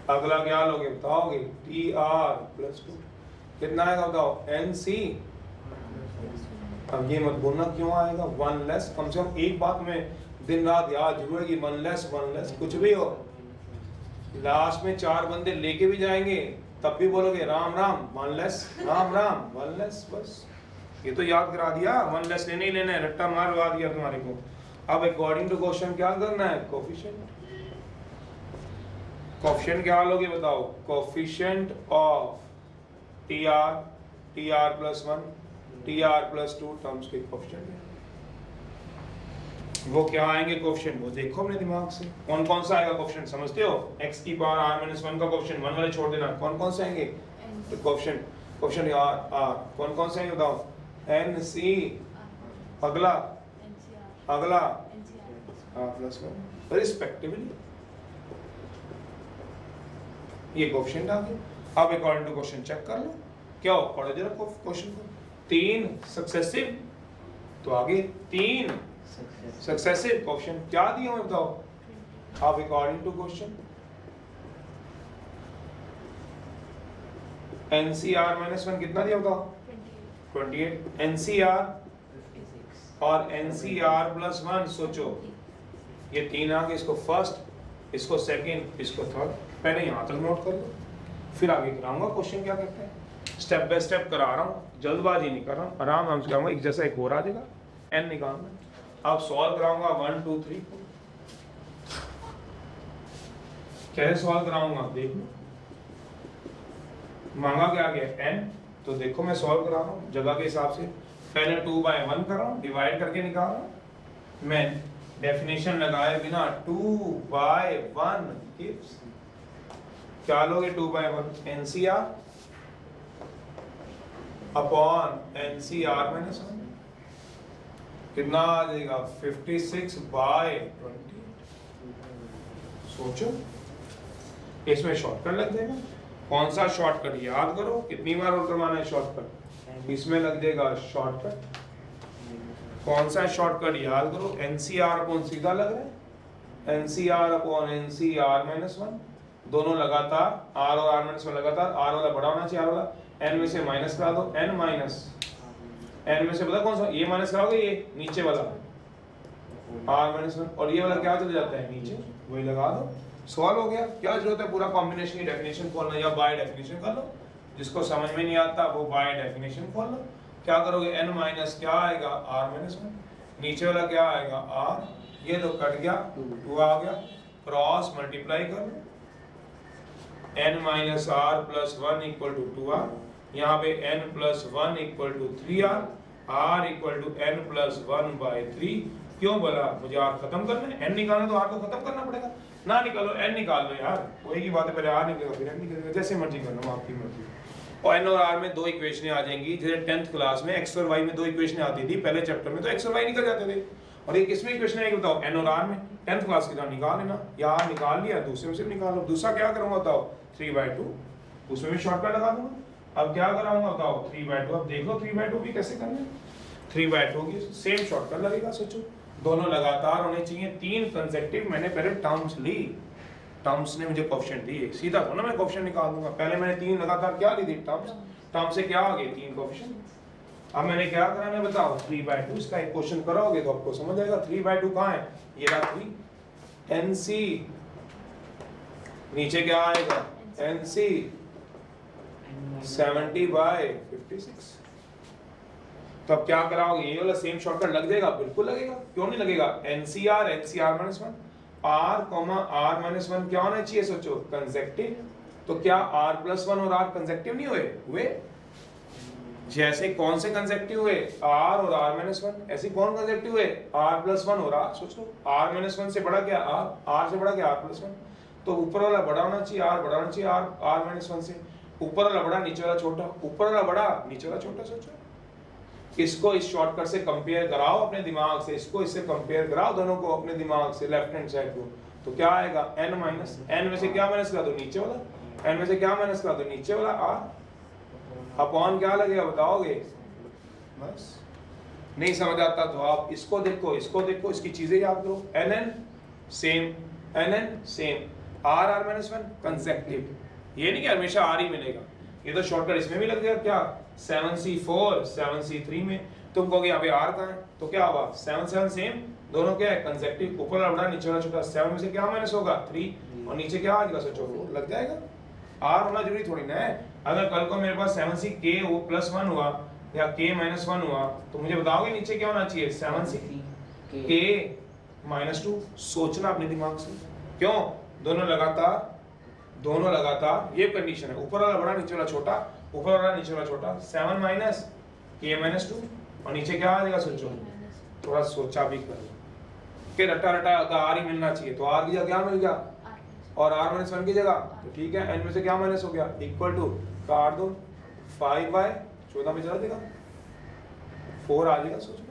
अगला क्या लोगे बताओगे, tr+2 कितना आएगा बताओ, nc, अब ये मत बोलना क्यों आएगा 1 लेस, कम से कम एक बात में दिन रात याद जरूर है कि 1 लेस कुछ भी हो, लास्ट में 4 बंदे लेके भी जाएंगे तब भी बोलोगे राम राम 1 लेस, राम राम 1 लेस, बस ये तो याद करा दिया, 1 लेस लेने ही लेना है, रट्टा मारवा दिया तुम्हारे को। अब अकॉर्डिंग टू क्वेश्चन क्या करना है, कोएफिशिएंट, कोएफिशिएंट क्या लोगे बताओ, coefficient of tr+1 tr+2 terms के कोएफिशिएंट, वो क्या आएंगे कोएफिशिएंट, वो देखो अपने दिमाग से, कौन कौन सा आएगा कोएफिशिएंट, समझते हो, x की पावर r-1 का कोएफिशिएंट 1 वाले छोड़ देना, कौन कौन से आएंगे, तो कोएफिशिएंट r कौन कौन से आएंगे बताओ, n c, अगला अगला r+1 रिस्पेक्टिवली, ये कोएफिशिएंट आ गए। अब अकॉर्डिंग टू क्वेश्चन चेक कर लो, क्या हो, पढ़ो जरा क्वेश्चन को, 3 सक्सेसिव तो आगे 3 सक्सेसिव क्वेश्चन क्या दिया हमें बताओ आप अकॉर्डिंग टू क्वेश्चन। NCR -1 कितना दिया बताओ 28, NCR और NCR +1 सोचो ये 3 आ गए, इसको फर्स्ट इसको सेकंड इसको थर्ड, पहले यहाँ तक नोट कर लो फिर आगे कराऊंगा क्वेश्चन क्या करते हैं, स्टेप बाय स्टेप करा रहा हूँ, जल्दबाजी नहीं कर रहा हूँ, आराम से कराऊंगा। एक जैसा एक और आ जाएगा n निकालना, अब सॉल्व कराऊंगा 1 2 3 4 कैसे सॉल्व कराऊंगा देख लो, मांगा क्या गया n, तो देखो मैं सॉल्व करा रहा हूँ जगह के हिसाब से, पहले 2/1 कर रहा हूँ डिवाइड करके निकाल रहा हूँ, मैं डेफिनेशन लगाए बिना 2/1 गिव्स क्या लोगे 2/1 NCR अपॉन NCR -1 कितना आ जाएगा 56/20। सोचो इसमें शॉर्टकट लग जाएगा, कौन सा शॉर्टकट याद करो, कितनी बार और करवाना है शॉर्टकट, इसमें लग जाएगा शॉर्टकट, कौन सा शॉर्टकट याद करो, NCR अपॉन सीधा लग रहा है NCR अपॉन NCR -1 दोनों लगातार, R और R -1 लगातार, R वाला बड़ा होना चाहिए R वाला, n में से माइनस करा दो, n में से पता कौन सा, ये माइनस कराओगे ये नीचे वाला R -1 और ये वाला क्या चले जाता है नीचे, वही लगा दो, सॉल्व हो गया। क्या जरूरत है पूरा कॉम्बिनेशन की डेफिनेशन खोलना या बाय डेफिनेशन कर लो, जिसको समझ में नहीं आता वो बाय डेफिनेशन खोल लो। क्या करोगे n माइनस क्या आएगा R -1, नीचे वाला क्या आएगा R, ये तो कट गया 2 आ गया, क्रॉस मल्टीप्लाई कर लो, n माइनस R + 1 = 2R, यहाँ पे n + 1 = 3R, R = n + 1/3। क्यों बोला मुझे R खत्म करना है, n निकालना तो R को खत्म करना पड़ेगा, ना निकालो n निकाल लो यार, वही की बात है, पहले R निकलेगा फिर n निकलेगा, जैसे मर्जी करना आपकी मर्जी। और n और R में 2 इक्वेशनें आ जाएंगी, जैसे 10th क्लास में x और y में 2 इक्वेशनें आती थी पहले चैप्टर में, तो x और y निकल जाते थे, और ये किसमें इक्वेशन है बताओ n और R में, 10th क्लास की तरह निकाल लेना, या निकाल लिया दूसरे में से निकाल लो। दूसरा क्या करूंगा बताओ 3/2, उसमें भी शॉर्टकट लगा दूंगा। अब क्या कराऊंगा बताओ 3/2, अब देख लो 3/2 भी कैसे करना है, 3/2 की सेम शॉर्टकट लगेगा। सोचो दोनों लगातार होने चाहिए, 3 कंसेक्टिव, मैंने पहले टर्म्स ली, टर्म्स ने मुझे कोएफिशिएंट दिए, सीधा तो ना मैं कोएफिशिएंट निकाल दूंगा, पहले मैंने 3 लगातार क्या ली थी टर्म्स, टर्म से क्या आ गए 3 कोएफिशिएंट। अब मैंने क्या करना है बताओ 3/2, इसका एक क्वेश्चन करोगे तो आपको समझ आएगा 3/2 कहां है, ये रहा 3, NC नीचे क्या आएगा NC 70/56। तो अब क्या कराओगे, ये वाला सेम शॉर्टकट लग जाएगा, बिल्कुल लगेगा, क्यों नहीं लगेगा, NCR NCR -1 R, R -1 क्या होना चाहिए, सोचो कंसेक्टिव, तो क्या R +1 और R कंसेक्टिव नहीं हुए, जैसे कौन से कंसेक्टिव हुए R और R -1, ऐसे कौन कंसेक्टिव हुए R +1 और R, सोच लो R -1 से बड़ा क्या R से बड़ा क्या R +1, तो ऊपर वाला बड़ा होना चाहिए R बड़ा होना चाहिए R -1 से, ऊपर वाला बड़ा नीचे वाला छोटा, ऊपर वाला बड़ा नीचे वाला छोटा। सोचो इसको इस शॉर्टकट से कंपेयर कराओ अपने दिमाग से, इसको इससे कंपेयर कराओ दोनों को अपने दिमाग से, लेफ्ट हैंड साइड को, तो क्या आएगा n में से क्या माइनस करा दो नीचे वाला, n में से क्या माइनस करा दो नीचे वाला R, अपॉन क्या लगेगा बताओगे, बस नहीं समझ आता तो आप इसको देखो इसकी चीजें याद करो, nn सेम R -1 कंसेक्टिव, ये नहीं कि हमेशा R ही मिलेगा, ये तो शॉर्टकट इसमें भी लग गया, क्या 7C4 7C3 में तुम कहोगे यहाँ पे R कहाँ है, तो क्या होगा 7 7 सेम, दोनों क्या है कंसेक्टिव, ऊपर वाला बड़ा नीचे वाला छोटा, 7 में से क्या माइनस होगा 3 और नीचे क्या आ जाएगा, सोचो लग जाएगा, R होना जरूरी थोड़ी ना है। अगर कल को मेरे पास 7C k +1 हुआ या k -1 हुआ तो मुझे बताओगे नीचे क्या होना चाहिए 7C k -2, सोचना अपने दिमाग से, क्यों दोनों लगातार ये कंडीशन है, ऊपर वाला बड़ा नीचे वाला छोटा, ऊपर वाला नीचे वाला छोटा, 7 - k -2 और नीचे क्या आ जाएगा, सोचो थोड़ा सोचा भी करो कि रटा R ही मिलना चाहिए, तो R की जगह क्या मिल गया और R -1 की जगह, तो ठीक है n में से क्या माइनस हो गया इक्वल टू काट दो 5/14 में चला देगा 4 आ जाएगा, सोच लो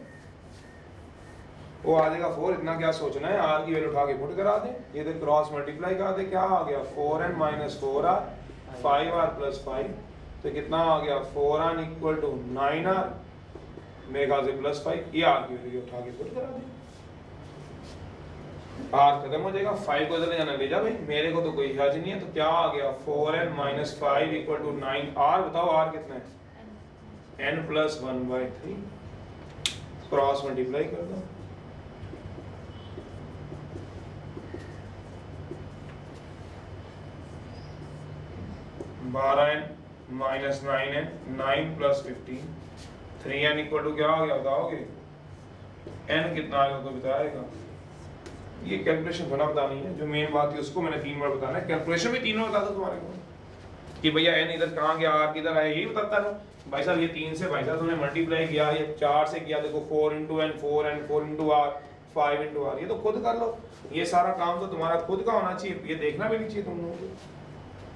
वो आ जाएगा 4, इतना क्या सोचना है, R की वैल्यू उठा के पुट करा दे, ये तो क्रॉस मल्टीप्लाई करा दे, क्या आ गया 4n - 4R 5R + 5, तो कितना आ गया 4n = 9R मेरे ख्याल से +5, ये आर की वैल्यू उठा के पुट करा दें, आर खत्म हो जाएगा। 5 को इधर ले जाना, ले जा भाई, मेरे को तो कोई हर्ज नहीं है। तो क्या आ गया 4n - 5 = 9। आर बताओ, आर कितना है? n + 1/3, क्रॉस मल्टीप्लाई कर दो। (12n - 9n) 9 + 15, 3n = क्या आ गया बताओगे? n कितना आएगा तो बताएगा। ये कैलकुलेशन थोड़ा बतानी है, जो मेन बात है उसको मैंने 3 बार बताना है। कैलकुलेशन भी 3 बार बता दो तुम्हारे को कि भैया n इधर कहाँ गया, r किधर आया, यही बताता रहो। भाई साहब ये 3 से भाई साहब तुमने मल्टीप्लाई किया, ये 4 से किया, देखो 4 × n 4n 4 × r 5 × r, ये तो खुद कर लो। ये सारा काम तो तुम्हारा खुद का होना चाहिए, ये देखना भी नहीं चाहिए तुम लोगों को।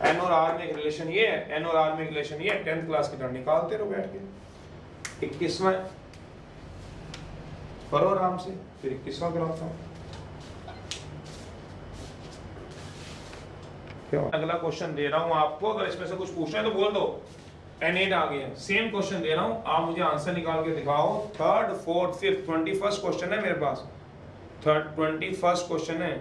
n और r में एक रिलेशन ये है, n और r में एक रिलेशन ये है, 10th क्लास की तरह निकालते रहो बैठ के। 21वां करो आराम से, फिर 21वां कराता हूँ। अगला क्वेश्चन दे रहा हूं आपको, अगर इसमें से कुछ पूछना है तो बोल दो। n8 आ गया, सेम क्वेश्चन दे रहा हूं, आप मुझे आंसर निकाल के दिखाओ। 3rd 4th 5th 21st question है मेरे पास, 21st क्वेश्चन है।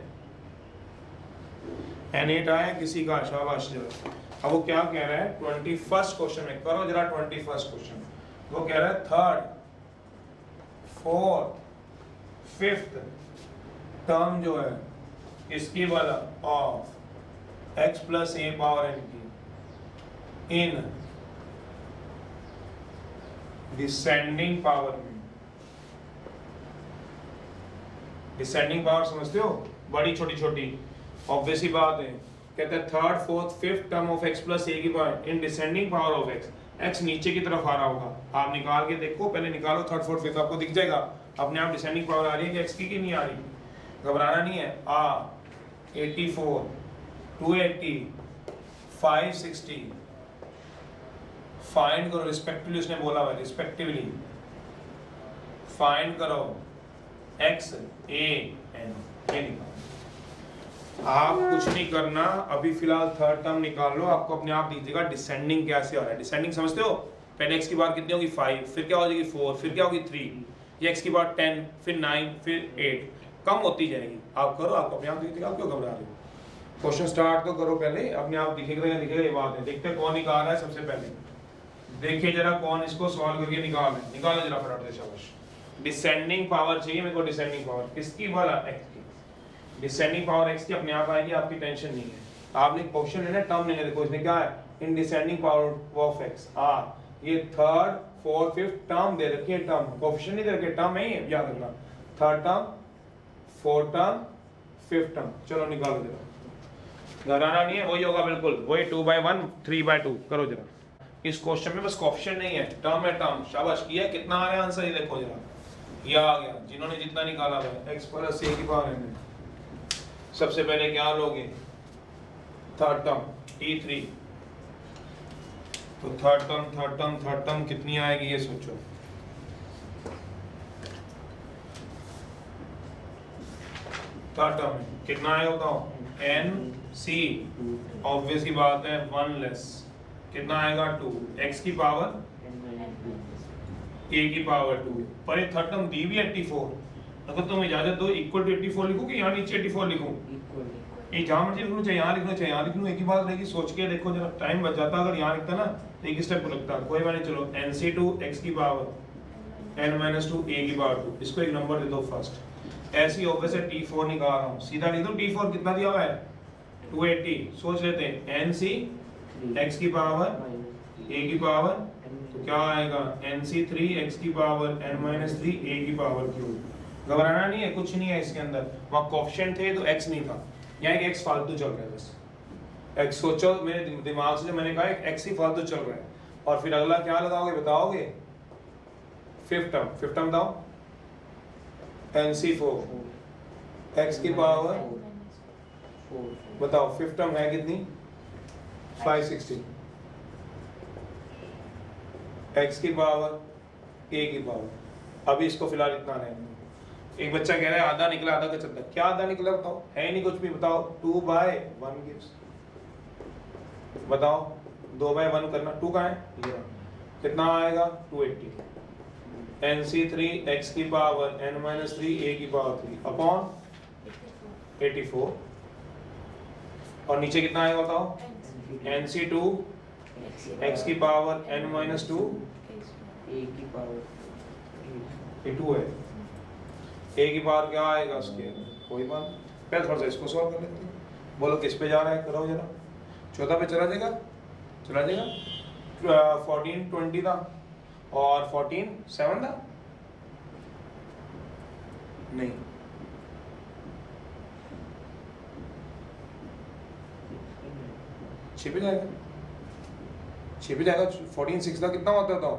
n8 आया किसी का, शाबाश जरा। अब वो क्या कह रहा है 21st क्वेश्चन में, करो जरा 21st क्वेश्चन। वो कह रहा है 3rd 4th 5th टर्म जो है इसकी वाला ऑफ x + a⁻n की इन डिसेंडिंग पावर में। डिसेंडिंग पावर समझते हो, बड़ी छोटी छोटी, ऑब्वियस ही बात है। कहते हैं 3rd 4th 5th term of x + a⁻n in descending power of x। x नीचे की तरफ आ रहा होगा, आप निकाल के देखो, पहले निकालो 3rd 4th 5th, आपको दिख जाएगा अपने आप डिसेंडिंग पावर आ रही है कि x की नहीं आ रही। घबराना नहीं है। 84 280 560 फाइंड करो रिस्पेक्टिवली, उसने बोला हुआ रिस्पेक्टिवली फाइंड करो x a n। ये निकालो, आप कुछ नहीं करना अभी, फिलहाल 3rd टर्म निकाल लो, आपको अपने आप दिख जाएगा डिसेंडिंग कैसे हो रहा है। डिसेंडिंग समझते हो, पहले x की बार कितनी होगी 5, फिर क्या हो जाएगी 4, फिर क्या होगी 3, ये x की बार 10, फिर 9, फिर 8, कम होती जाएगी। आप करो, आपको अपने आप दिख जाएगा, आप क्यों घबरा रहे हो। क्वेश्चन स्टार्ट तो करो पहले, अपने आप दिखेगा ये बात है। देखते कौन निकाल रहा है सबसे पहले, देखिए जरा कौन इसको सॉल्व करके निकाल है, निकालो जरा फटाफट से, शाबाश। डिसेंडिंग पावर चाहिए मेरे को, डिसेंडिंग पावर किसकी वाला x की। डिसेंडिंग पावर x की अपने आप आएगी, आपकी टेंशन नहीं है। आपने क्वेश्चन लेना, टर्म लेना, देखो इसमें क्या है, in descending power of x। ये 3rd 4th 5th टर्म दे रखी है, टर्म कोएफिशिएंट नहीं दे रखे, टर्म है ये, याद रखना। 3rd term 4th term 5th term, चलो निकालो जरा, घबराना नहीं है, वही होगा बिल्कुल वही, 2/1 3/2 करो जरा। इस क्वेश्चन में बस कोएफिशिएंट नहीं है, टर्म है टर्म। शाबाश, किया कितना आ रहा है आंसर, ये देखो जरा, ये आ गया जिन्होंने जितना निकाला है x + a⁻n। सबसे पहले क्या लोगे 3rd टर्म t3, तो 3rd टर्म कितनी आएगी ये सोचो। थर्ड टर्म कितना आएगा बताओ, nc, ऑब्वियस की बात है 1 लेस, कितना आएगा 2, x की पावर a की पावर 2, पर ये थर्ड टर्म दी भी 84। अगर तुम इजाजत दो इक्वल टू 84 लिखो कि यहाँ नीचे 84 लिखूं, ये जहाँ मर्जी लिखना चाहिए, यहाँ लिखना चाहिए, यहाँ लिख लूँ, एक ही बात रहेगी। सोच के देखो जरा, टाइम बच जाता अगर यहाँ लिखता ना, तो एक स्टेप लगता, कोई बात नहीं। चलो nc2 x की पावर n - 2 a की पावर 2, इसको एक नंबर दे दो फर्स्ट। ऐसी ऑब्वियस है t4 निकाल रहा हूँ, सीधा लिख दो t4 कितना दिया हुआ है 280। सोच लेते हैं nc x की पावर a की पावर, तो क्या आएगा nc3 x की पावर n - 3 a की पावर क्यूब। घबराना नहीं है, कुछ नहीं है इसके अंदर, वहाँ कोएफिशिएंट थे तो x नहीं था, यहाँ एक x फालतू चल रहा है बस। x सोचो, मेरे दिमाग से मैंने कहा एक x ही फालतू चल रहा है। और फिर अगला क्या लगाओगे बताओगे, फिफ्थ टर्म बताओ, nc4 x की पावर बताओ, फिफ्थ टर्म है कितनी 560, x की पावर a की पावर। अभी इसको फिलहाल इतना रहने। एक बच्चा कह रहा है आधा निकला आधा का चलता, क्या आधा निकला बताओ, है नहीं कुछ भी, बताओ 2/1 गिव्स, बताओ 2/1 करना, 2 कहाँ है, ये कितना आएगा 280। NC3 x की पावर n-3 a की पावर 3 अपॉन 84 और नीचे कितना आएगा बताओ NC2 x की पावर n-2 a की पावर ये 2 है a की पावर क्या आएगा उसके कोई बात पहले थोड़ा सा इसको सॉल्व कर लेते हैं बोलो किस पे जा रहा है करो जरा 14 पे चला जाएगा 14 20 था और 14 7 था नहीं 6 पे जाएगा 14 6 था कितना होता था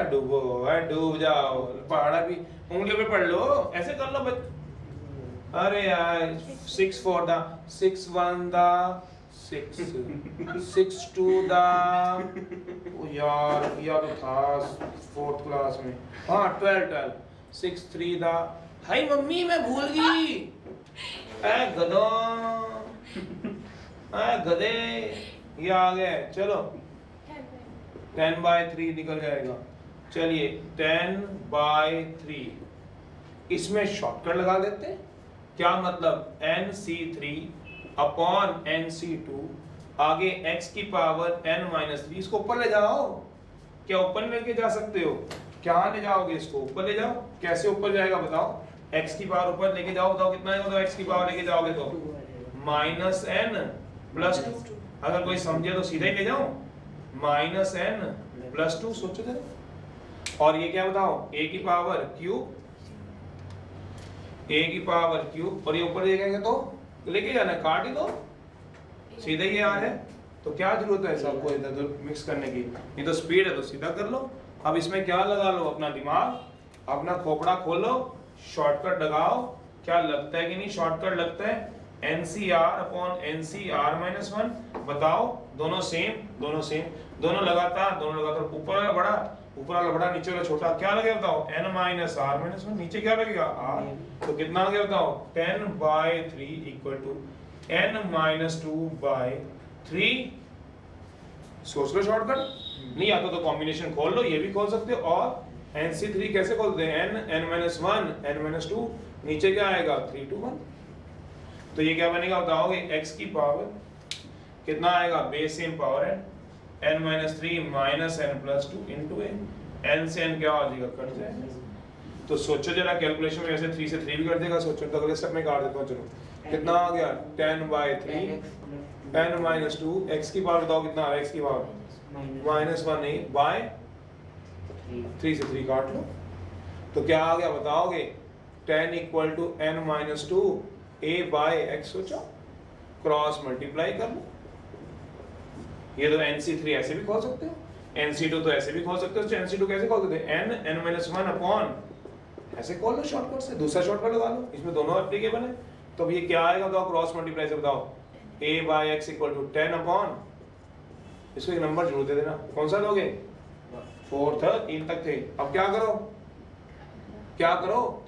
डूब जाओ पहाड़ा भी उंगलियों पे पढ़ लो ऐसे कर लो अरे यार 6 4 दा 6 1 दा 6 6 2 दा यार या तो था 4th क्लास में हाँ 12 6 3 दा हाय मम्मी मैं भूल गई ऐ गधो ऐ गधे ये आ गए चलो 10/3 निकल जाएगा चलिए 10/3 इसमें शॉर्टकट लगा देते हैं क्या मतलब NC3 अपॉन NC2 आगे x की पावर n-3 इसको ऊपर ले जाओ क्या ऊपर लेके जा सकते हो क्या ले जाओगे इसको ऊपर ले जाओ कैसे ऊपर जाएगा बताओ x की पावर ऊपर लेके जाओ बताओ कितना आएगा तो x की पावर लेके जाओगे तो -n+2 अगर कोई समझे तो सीधा ही ले जाओ -n+2 सोचो जरा और ये क्या बताओ a की पावर क्यूब और ये ऊपर ले जाएंगे तो लेके जाना काट ही दो सीधा ही आ है तो क्या जरूरत है सबको इधर उधर मिक्स करने की ये तो स्पीड है तो सीधा कर लो अब इसमें क्या लगा लो अपना दिमाग अपना खोपड़ा खोलो शॉर्टकट लगाओ क्या लगता है कि नहीं शॉर्टकट लगता है NCR अपॉन NCR-1 बताओ दोनों सेम दोनों लगातार ऊपर वाला बड़ा नीचे वाला छोटा क्या लगेगा बताओ n-r-1 नीचे क्या लगेगा r तो कितना आ गया बताओ 10/3 इक्वल टू n-2/3 सोच लो शॉर्टकट नहीं आता तो कॉम्बिनेशन खोल लो ये भी खोल सकते हो और NC3 कैसे खोलते हैं n-1 n-2 नीचे क्या आएगा 3 to 1 तो ये क्या बनेगा बताओगे x की पावर कितना आएगा बेस सेम पावर है n-3 -n+2 into a n से n क्या आ जाएगा कट जाएगा तो सोचो जरा कैलकुलेशन में ऐसे 3 से 3 भी कर देगा सोचो तो अगले स्टेप में काट देता हूं चलो कितना आ गया 10/3 n-2 x की पावर बताओ कितना आ रहा है x की पावर -1 नहीं बाय 3 से 3 काट लो तो क्या आ गया बताओगे 10 = n-2 a/x सोचो क्रॉस मल्टीप्लाई कर लो ये तो NC3 ऐसे भी खोल सकते हो NC2 तो ऐसे भी खोल सकते हो तो NC2 कैसे खोल सकते हैं n-1 अपॉन ऐसे खोल लो शॉर्टकट से दूसरा शॉर्टकट लगा लो इसमें दोनों एप्लीकेबल है तो ये क्या आएगा बताओ क्रॉस मल्टीप्लाई से बताओ a/x = 10 अपॉन इसको एक नंबर जोड़ दे देना कौन सा लोगे 4 था 3 तक थे अब क्या करो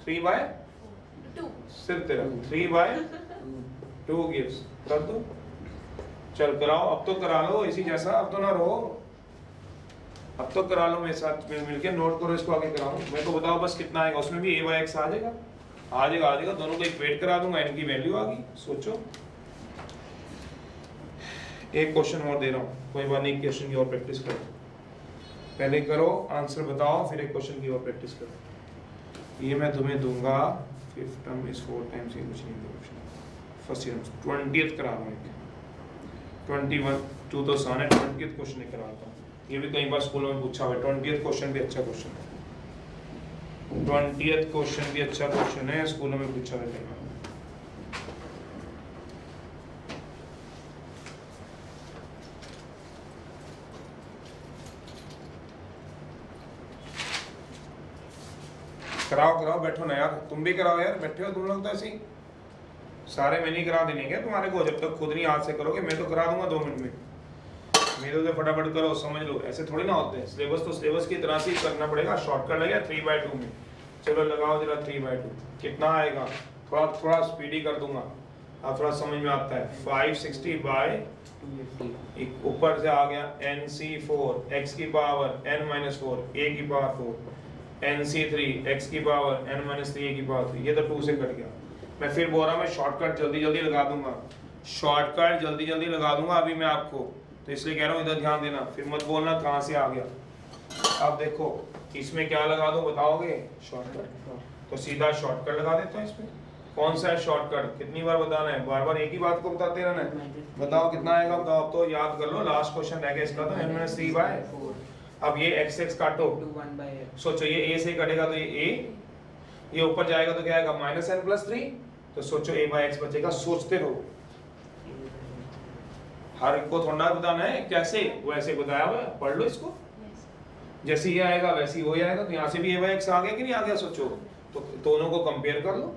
3/2 सिर्फ तेरा 3/2 गिव्स कर दो चल कराओ अब तो करा लो इसी जैसा अब तो ना रहो अब तो करा लो मेरे साथ मिलके नोट करो इसको आगे कराओ मेरे को बताओ बस कितना आएगा उसमें भी a/x आ जाएगा दोनों को इक्वेट करा दूंगा इनकी वैल्यू आ गई सोचो एक क्वेश्चन और दे रहा हूँ कोई बात नहीं क्वेश्चन की और प्रैक्टिस करो पहले करो आंसर बताओ फिर एक क्वेश्चन की और प्रैक्टिस करो ये मैं तुम्हें दूंगा 5th टर्म इज 4 टाइम्स ये कुछ नहीं ऑप्शन फर्स्ट ईयर 20th करा रहा हूँ 21 2 तो आसान है 20th क्वेश्चन कराता हूँ ये भी कई बार स्कूलों में पूछा हुआ है 20th क्वेश्चन भी अच्छा क्वेश्चन है 20th क्वेश्चन भी अच्छा क्वेश्चन है स्कूलों में पूछा हुआ है कई बार कराओ बैठो ना यार तुम भी कराओ यार बैठे हो तुम लोग तो ऐसे ही सारे मैं नहीं करा देने क्या तुम्हारे को जब तक खुद नहीं हाथ से करोगे मैं तो करा दूंगा 2 मिनट में मेरे से फटाफट करो समझ लो ऐसे थोड़ी ना होते हैं सिलेबस तो सिलेबस की तरह से ही करना पड़ेगा शॉर्टकट लगेगा 3/2 में चलो लगाओ जरा 3/2 कितना आएगा थोड़ा स्पीडी कर दूंगा अब थोड़ा समझ में आता है। 560 बाय 250 ऊपर से आ गया NC4 x की पावर n-4 a की पावर 4 NC3 x की पावर n-3 a की पावर 3। ये तो 2 से कट गया। मैं फिर बोल रहा हूँ मैं शॉर्टकट जल्दी जल्दी लगा दूंगा, शॉर्टकट जल्दी जल्दी लगा दूंगा अभी मैं आपको, तो इसलिए कह रहा हूँ इधर ध्यान देना, फिर मत बोलना कहाँ से आ गया। अब देखो इसमें क्या लगा दो बताओगे? शॉर्टकट। तो सीधा शॉर्टकट लगा देता हूँ इसमें। कौन सा है शॉर्टकट? कितनी बार बताना है? बार बार एक ही बात को बताते रहना है। बताओ कितना आएगा? बताओ। अब तो याद कर लो, लास्ट क्वेश्चन रह गया इसका तो n-3 बाय। अब ये x x काटो, 1 by x सोचो ये a से कटेगा तो ये a, ये ऊपर जाएगा तो क्या आएगा -n+3, तो सोचो a बाय x बचेगा। सोचते रहो, हर एक को थोड़ा बताना है कैसे, वैसे बताया हुआ है, पढ़ लो इसको। जैसे ये आएगा वैसे ही वो आएगा, तो यहाँ से भी a बाय x आ गया कि नहीं आ गया? सोचो, तो दोनों को कंपेयर कर लो,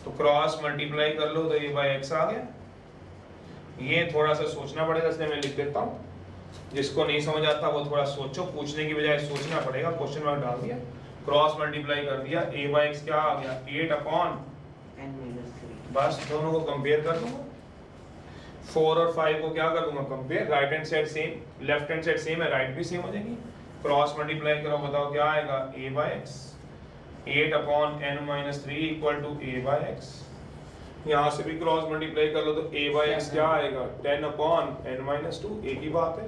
तो क्रॉस मल्टीप्लाई कर लो तो a बाय x आ गया। ये थोड़ा सा सोचना पड़ेगा, इसलिए मैं लिख देता हूँ। जिसको नहीं समझ आता वो थोड़ा सोचो, पूछने की बजाय सोचना पड़ेगा। क्वेश्चन मार्क डाल दिया, क्रॉस मल्टीप्लाई कर दिया, a बाय x क्या आ गया? 8/n-3। बस दोनों को कंपेयर कर दूंगा। 4 और 5 को क्या कर दूंगा? Compare. Right hand side same, left hand side same है, राइट भी सेम हो जाएगी। क्रॉस मल्टीप्लाई करो, बताओ क्या आएगा? a by x। 8/n-3 = a by x। यहाँ से भी क्रॉस मल्टीप्लाई कर लो तो a बाय x क्या आएगा? 10/n-2। एक ही बात है,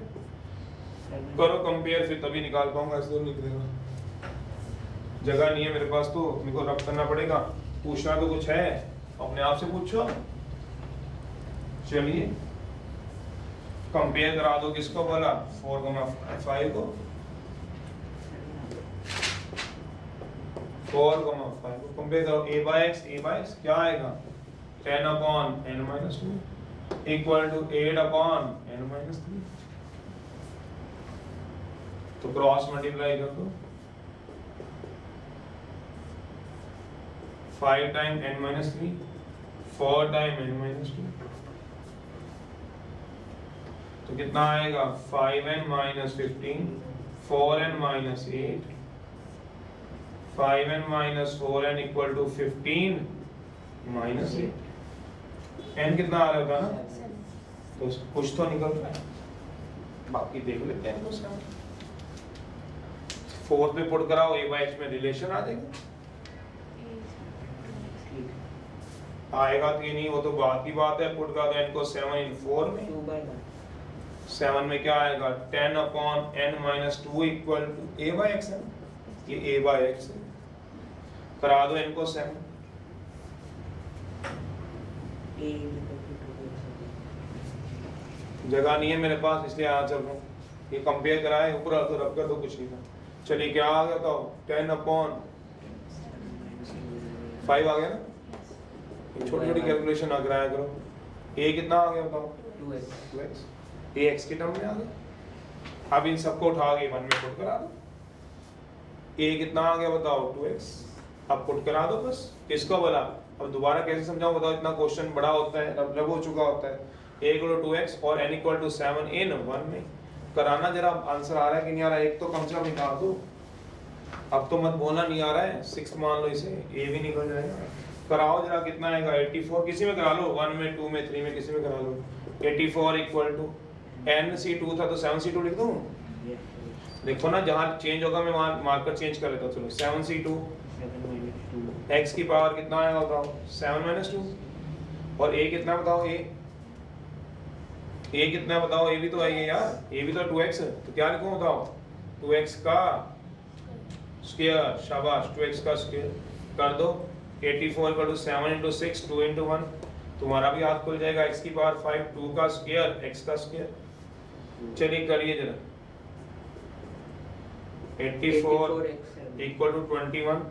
करो कंपेयर, फिर तभी निकाल पाऊंगा, ऐसे तो निकलेगा। जगह नहीं है मेरे पास तो मेरे को रब करना पड़ेगा। पूछना तो कुछ है, अपने आप से पूछो। चलिए कंपेयर करा दो, किसको बोला? 4,5 को, 4,5 को कंपेयर करो। a बाय x क्या आएगा? 10/n-2 = 8/n-3। तो क्रॉस मल्टीप्लाई कर दो, 5 टाइम n-3, 4 टाइम n-2, तो कितना आएगा? 5n-15, 4n-8, 5n-4n = 15 -8। n कितना आ रहा था ना, तो कुछ तो निकल रहा है, बाकी देख लेते हैं। 4 पे पुट कराओ, a बाय x में रिलेशन आ जाएगा। आएगा कि नहीं वो तो बात की बात है। पुट करा दो n को 7 इन 4 में, 7 में क्या आएगा? 10/n-2 = a बाय x है, ये a बाय x है। करा दो n को 7, जगह नहीं है मेरे पास इसलिए यहाँ चल रहा हूँ। ये कंपेयर कराए, ऊपर तो रब कर दो, कुछ नहीं था। चलिए क्या आ गया? तो 10/5 आ गया ना। छोटी छोटी कैलकुलेशन ना कराया करो। a कितना आ गया बताओ? 2x। a x के टर्म में आ गया। अब इन सबको उठा के 1 में पुट करा दो। a कितना आ गया बताओ? 2x। अब पुट करा दो बस। किसको बोला? अब दोबारा कैसे समझाऊं बताओ? इतना क्वेश्चन बड़ा होता है, रब हो चुका होता है। a = 2x और n = 7 इन 1 में कराना। जरा आंसर आ रहा है कि नहीं आ रहा है? एक तो कम से कम निकाल दो। अब तो मत बोलना नहीं आ रहा है, 6 मान लो इसे, a भी निकल जाएगा। कराओ जरा, कितना आएगा? 84। किसी में करा लो, 1 में, 2 में, 3 में, किसी में करा लो। 84 = nc2 था तो 7c2 लिख दूं? देखो ना, जहां चेंज होगा मैं वहां मार्कर चेंज कर लेता हूं। चलो 7c2, x की पावर कितना आएगा बताओ? 7 - 2। और a कितना बताओ? a कितना बताओ? a भी तो है यार, a भी तो 2x है, तो क्या लिखूं बताओ? 2x का स्क्वायर। शाबाश, 2x का स्क्वायर कर दो। 84 = 7 × 6, 2 × 1, तुम्हारा भी हाथ खुल जाएगा। x की पावर 5, 2 का स्क्वायर, x का स्क्वायर। चलिए करिए जरा। 84 = 21,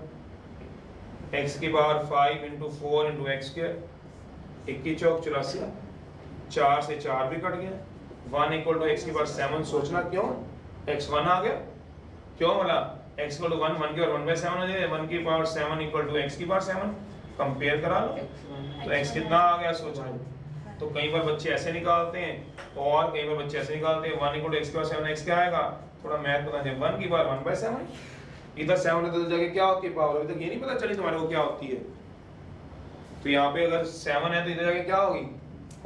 x की पावर 5 × 4 × x², 21 चौक 84, 4 से 4 भी कट गया। 1 = x की पावर 7। सोचना क्यों? x 1 आ गया, क्यों बोला? x = 1, 1 की पावर 1/7 हो जाए। 1 की पावर 7 = x की पावर 7, कंपेयर करा लो। तो x कितना आ गया सोचो। तो कई बार बच्चे ऐसे निकालते हैं और कई बार बच्चे ऐसे निकालते हैं। 1 = x की पावर 7, x क्या आएगा? थोड़ा मैथ पता है। 1 की पावर 1/7, इधर 7 है तो जाके क्या होती है पावर? अभी तक ये नहीं पता चली तुम्हारे को क्या होती है। तो यहाँ पे अगर 7 है तो इधर जाके क्या होगी,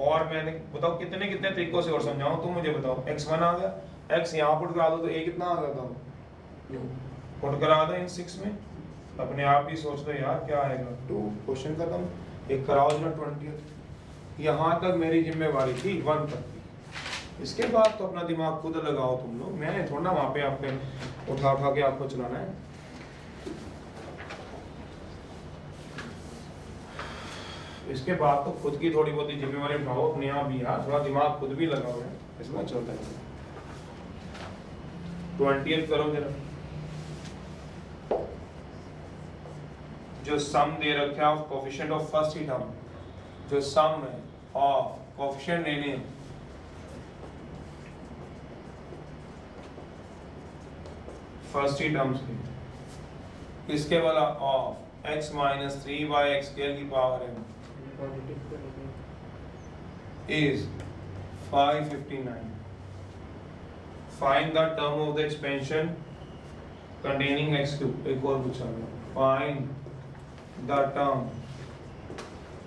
और मैंने बताओ कितने कितने तरीकों से और समझाऊं, तुम मुझे बताओ। x1 आ गया, x यहाँ पुट करा दो तो a कितना आ गया था, पुट करा दो इन 6 में, अपने आप ही सोच लो यार क्या आएगा 2, क्वेश्चन खत्म। एक कराओ जरा 20, यहाँ तक मेरी जिम्मेवारी थी 1 तक की। इसके बाद तो अपना दिमाग खुद लगाओ तुम लोग, मैंने थोड़ा ना वहाँ पे आप पे उठा उठा के आपको चलाना है। इसके बाद तो खुद की थोड़ी बहुत जिम्मेवारी उठाओ अपने आप ही यार, थोड़ा दिमाग खुद भी लगाओ है, इसमें चलता है। 20 करो जरा, जो सम दे रखा है of coefficient of first he term, जो सम है ऑफ कोएफिशिएंट लेने फर्स्ट ही टर्म्स की, इसके वाला of x minus 3y(x square की power m is 559. Find the term of the expansion containing x cube. एक और पूछा गया, find the term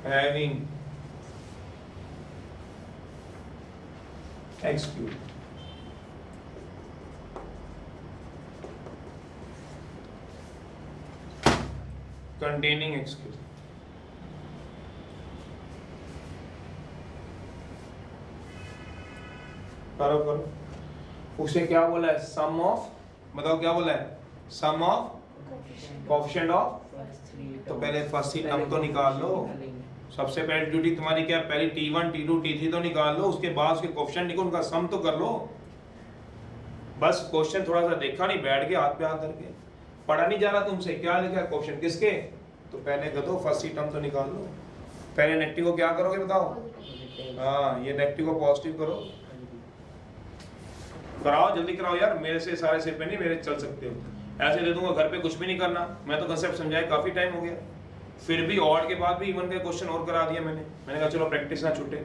having x cube. Containing x cube. करो करो, उसे क्या बोला है, सम ऑफ, बताओ क्या बोला है, सम ऑफ कोएफिशिएंट ऑफ, तो पहले फर्स्ट ही टर्म तो निकाल लो। सबसे पहले ड्यूटी तुम्हारी क्या है, पहले t1 t2 t3 तो निकाल लो, उसके बाद उसके कोएफिशिएंट निकाल, उनका सम तो कर लो। बस क्वेश्चन थोड़ा सा देखा नहीं, बैठ के हाथ पे हाथ धर के पढ़ा नहीं जा रहा तुमसे, क्या लिखा है क्वेश्चन किसके, तो पहले करो फर्स्ट ही टर्म तो निकाल लो। पहले नेगेटिव को क्या करोगे बताओ, हाँ ये नेगेटिव को पॉजिटिव करो। कराओ जल्दी कराओ यार, मेरे से सारे सिर पे नहीं मेरे चल सकते हो, ऐसे दे दूंगा घर पे कुछ भी नहीं करना। मैं तो कंसेप्ट समझाए काफी टाइम हो गया, फिर भी ऑड के बाद भी इवन के क्वेश्चन और करा दिया मैंने कहा चलो प्रैक्टिस ना छूटे।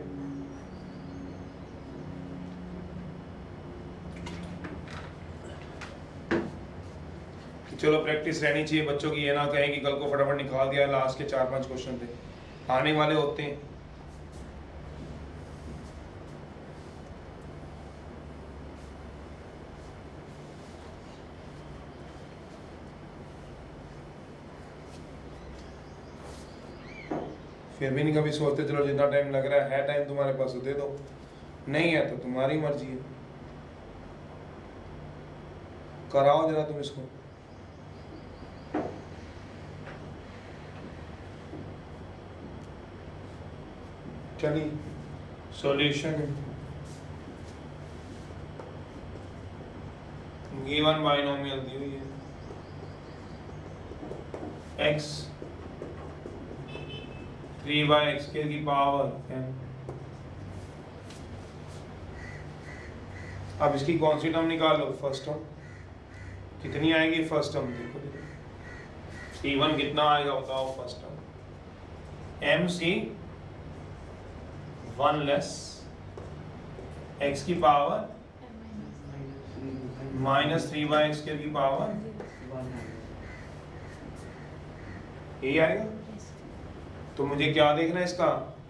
चलो प्रैक्टिस रहनी चाहिए बच्चों की, ये ना कहें कि कल को फटाफट निकाल दिया, लास्ट के 4-5 क्वेश्चन थे आने वाले होते हैं। फिर भी नहीं कभी सोचते चलो जितना टाइम लग रहा है टाइम तुम्हारे पास तो दे दो, नहीं है तो तुम्हारी मर्जी है। कराओ जरा तुम इसको, चलिए सॉल्यूशन गिवन बाइनोमियल दी हुई है x 3/x की पावर n। अब इसकी कौन सी टर्म निकाल लो, फर्स्ट टर्म कितनी आएगी, फर्स्ट टर्म देखो t1 कितना आएगा बताओ, first term mc 1 less x की पावर माइनस 3/x की पावर ये आएगा। तो मुझे क्या देखना है इसका,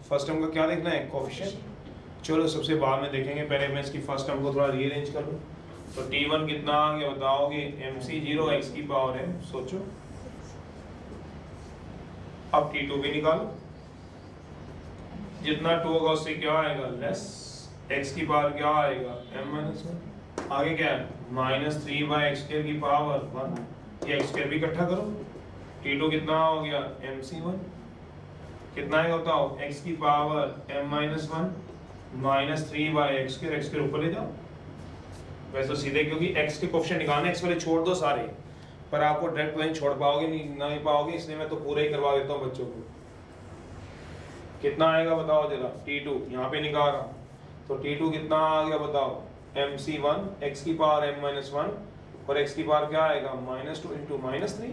फर्स्ट टर्म का क्या देखना है, कोएफिशिएंट। चलो सबसे बाद में देखेंगे, पहले मैं इसकी फर्स्ट टर्म को थोड़ा रीअरेंज कर लूं। तो t1 कितना आ गया बताओगे, mc 0 x की पावर है, सोचो। अब t2 भी निकालो, जितना 2 होगा उससे क्या आएगा, लेस x की पावर क्या आएगा, m-1। आगे क्या है, माइनस 3/x की पावर 1, ये x भी इकट्ठा करो। t2 कितना हो गया, mc1 कितना है बताओ, x की पावर m-1 माइनस 3/x के ऊपर ले जाओ। वैसे तो सीधे, क्योंकि x के कोएफिशिएंट निकालने, x वाले छोड़ दो सारे, पर आपको डायरेक्ट लाइन छोड़ पाओगे नहीं पाओगे, इसलिए मैं तो पूरा ही करवा देता हूँ बच्चों को। कितना आएगा बताओ जरा, t2 यहाँ पे निकाल रहा हूँ, तो t2 कितना आ गया बताओ, mc1 x की पावर m-1 और x की पावर क्या आएगा, -2 इंटू -3।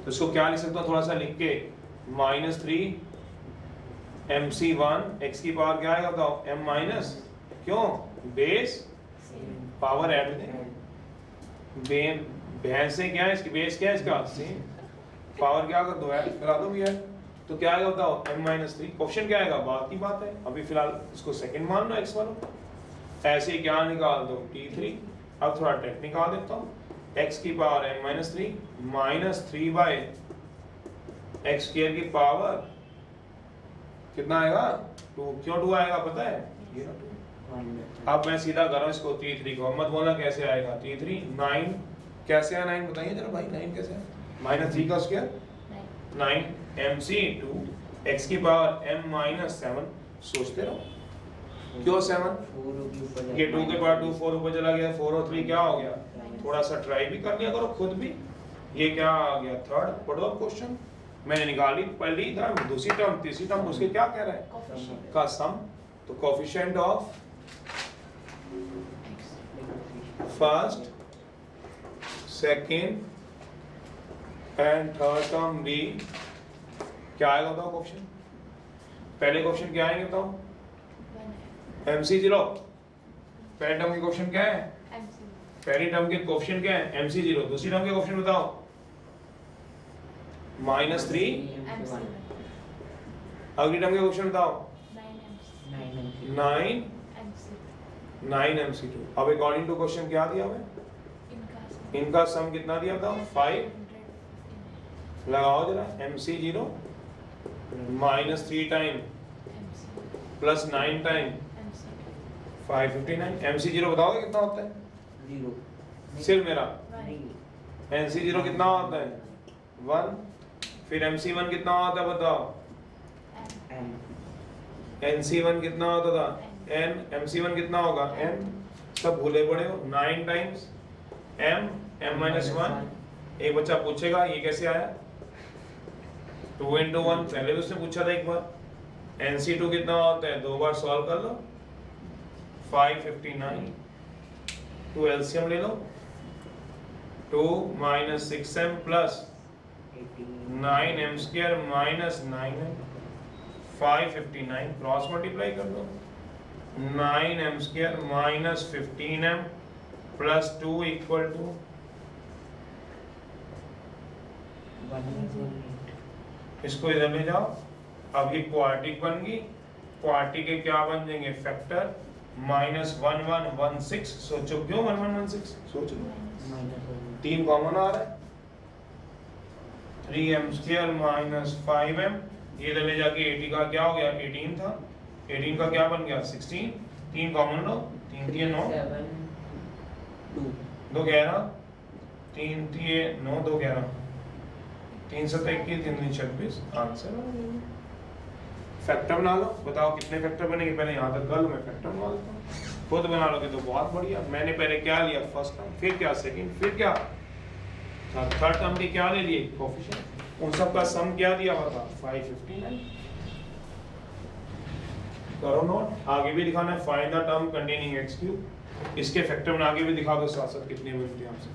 तो इसको क्या लिख सकता हूँ थोड़ा सा लिख के, -3 mc1 x की पावर क्या आएगा बताओ, m-, क्यों बेस पावर ऐड दें, भैंस से क्या है इसकी बेस क्या है इसका, सेम पावर क्या कर दो ऐड करा दो भैया। तो क्या आएगा बताओ m माइनस 3। क्वेश्चन क्या आएगा, बात की बात है, अभी फिलहाल इसको सेकंड मान लो x वालों। ऐसे ही क्या निकाल दो t3। अब थोड़ा टेक निकाल देता हूँ, x की power m minus 3 minus 3 by x square की पावर कितना आएगा 2। क्यों 2 आएगा पता है, ये ना 2। अब मैं सीधा कर रहा हूँ इसको t3 को, मत बोलना कैसे आएगा t3 9 कैसे है 9 बताइए जरा भाई, 9 कैसे है, माइनस 3 का स्क्वायर 9 mc x की पावर m माइनस 7। सोचते रहो क्यों 7, ये 2 के पावर 2 4 ऊपर चला गया, 4 और 3 क्या हो गया, थोड़ा सा ट्राई भी कर लिया करो खुद भी। ये क्या आ गया थर्ड, पढ़ो क्वेश्चन मैंने निकाली पहली टर्म, दूसरी टर्म, तीसरी टर्म, उसके क्या कह रहा है का सम। तो coefficient of first second and third term भी क्या आएगा बताओ क्वेश्चन, पहले क्वेश्चन क्या आएंगे बताओ MC0। पहले टर्म के क्वेश्चन क्या है, पहली टर्म के क्वेश्चन क्या है MC0। दूसरी टर्म के क्वेश्चन बताओ माइनस 3, अगली टर्म के क्वेश्चन बताओ 9 MC2। अब अकॉर्डिंग टू क्वेश्चन क्या दिया हमें, इनका सम कितना दिया बताओ 5। लगाओ जरा MC0 minus 3 time plus 9 time 559। MC0 बताओगे कितना होता है, 0 सिर्फ मेरा MC0 कितना होता है 1। फिर MC1 कितना होता है बताओ, NC1 कितना होता था n, MC1 कितना होगा n, सब भूले पड़े हो। 9 टाइम्स m माइनस 1। एक बच्चा पूछेगा ये कैसे आया, 2 into 1 पहले भी उसने पूछा था एक बार। NC2 कितना होता है, 2 बार सॉल्व कर लो 559। 2 LCM ले लो, 2 minus 6m plus 9m square minus 9m 559। Cross multiply कर दो, 9m square minus 15m plus 2 equal to 118। इसको इधर ले जाओ। अब ये क्वाड्रेटिक बन गई, क्वाड्रेटिक के क्या बन जाएंगे फैक्टर, माइनस 1116। सोचो क्यों 1116, सोच लो 3 कॉमन आ रहा है, 3m स्क्वायर माइनस 5m। ये इधर ले जाके 80 का क्या हो गया 18 था, 18 का क्या बन गया 16। 3 कॉमन लो, 3 3 9 2 11, 3 3 9 2 11, 3 7 21, 3 3 26। आंसर फैक्टर बना लो, बताओ कितने फैक्टर बनेंगे। पहले यहाँ तक कर लो, मैं फैक्टर बना लेता हूँ। खुद बना लोगे तो बहुत बढ़िया। मैंने पहले क्या लिया फर्स्ट टर्म, फिर क्या सेकंड, फिर क्या थर्ड टर्म के क्या ले लिए कोफिशिएंट, उन सब का सम क्या दिया हुआ था 559। करो नोट, आगे भी दिखाना है find the term containing x cube. इसके फैक्टर बना के भी दिखा दो साथ साथ कितने बनते हैं आपसे।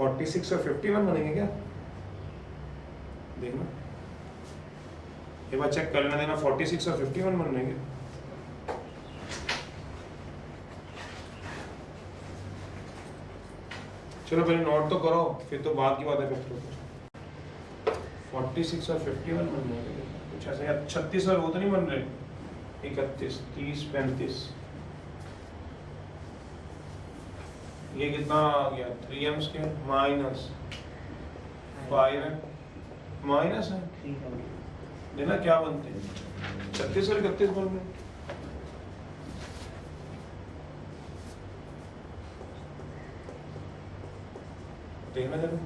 और 51 बनेंगे क्या, देखना एक बार चेक कर लेना देना, 46 और 51 बनेंगे। चलो पहले नोट तो करो, फिर तो बात की बात है फैक्टर। 46 और 51 बन जाएंगे कुछ ऐसे, या 36 और वो तो नहीं बन रहे, 31 30 35। ये कितना आ गया 3m square minus 5m minus है, देखना क्या बनते हैं 36 और 31 बन रहे। देखना जरा,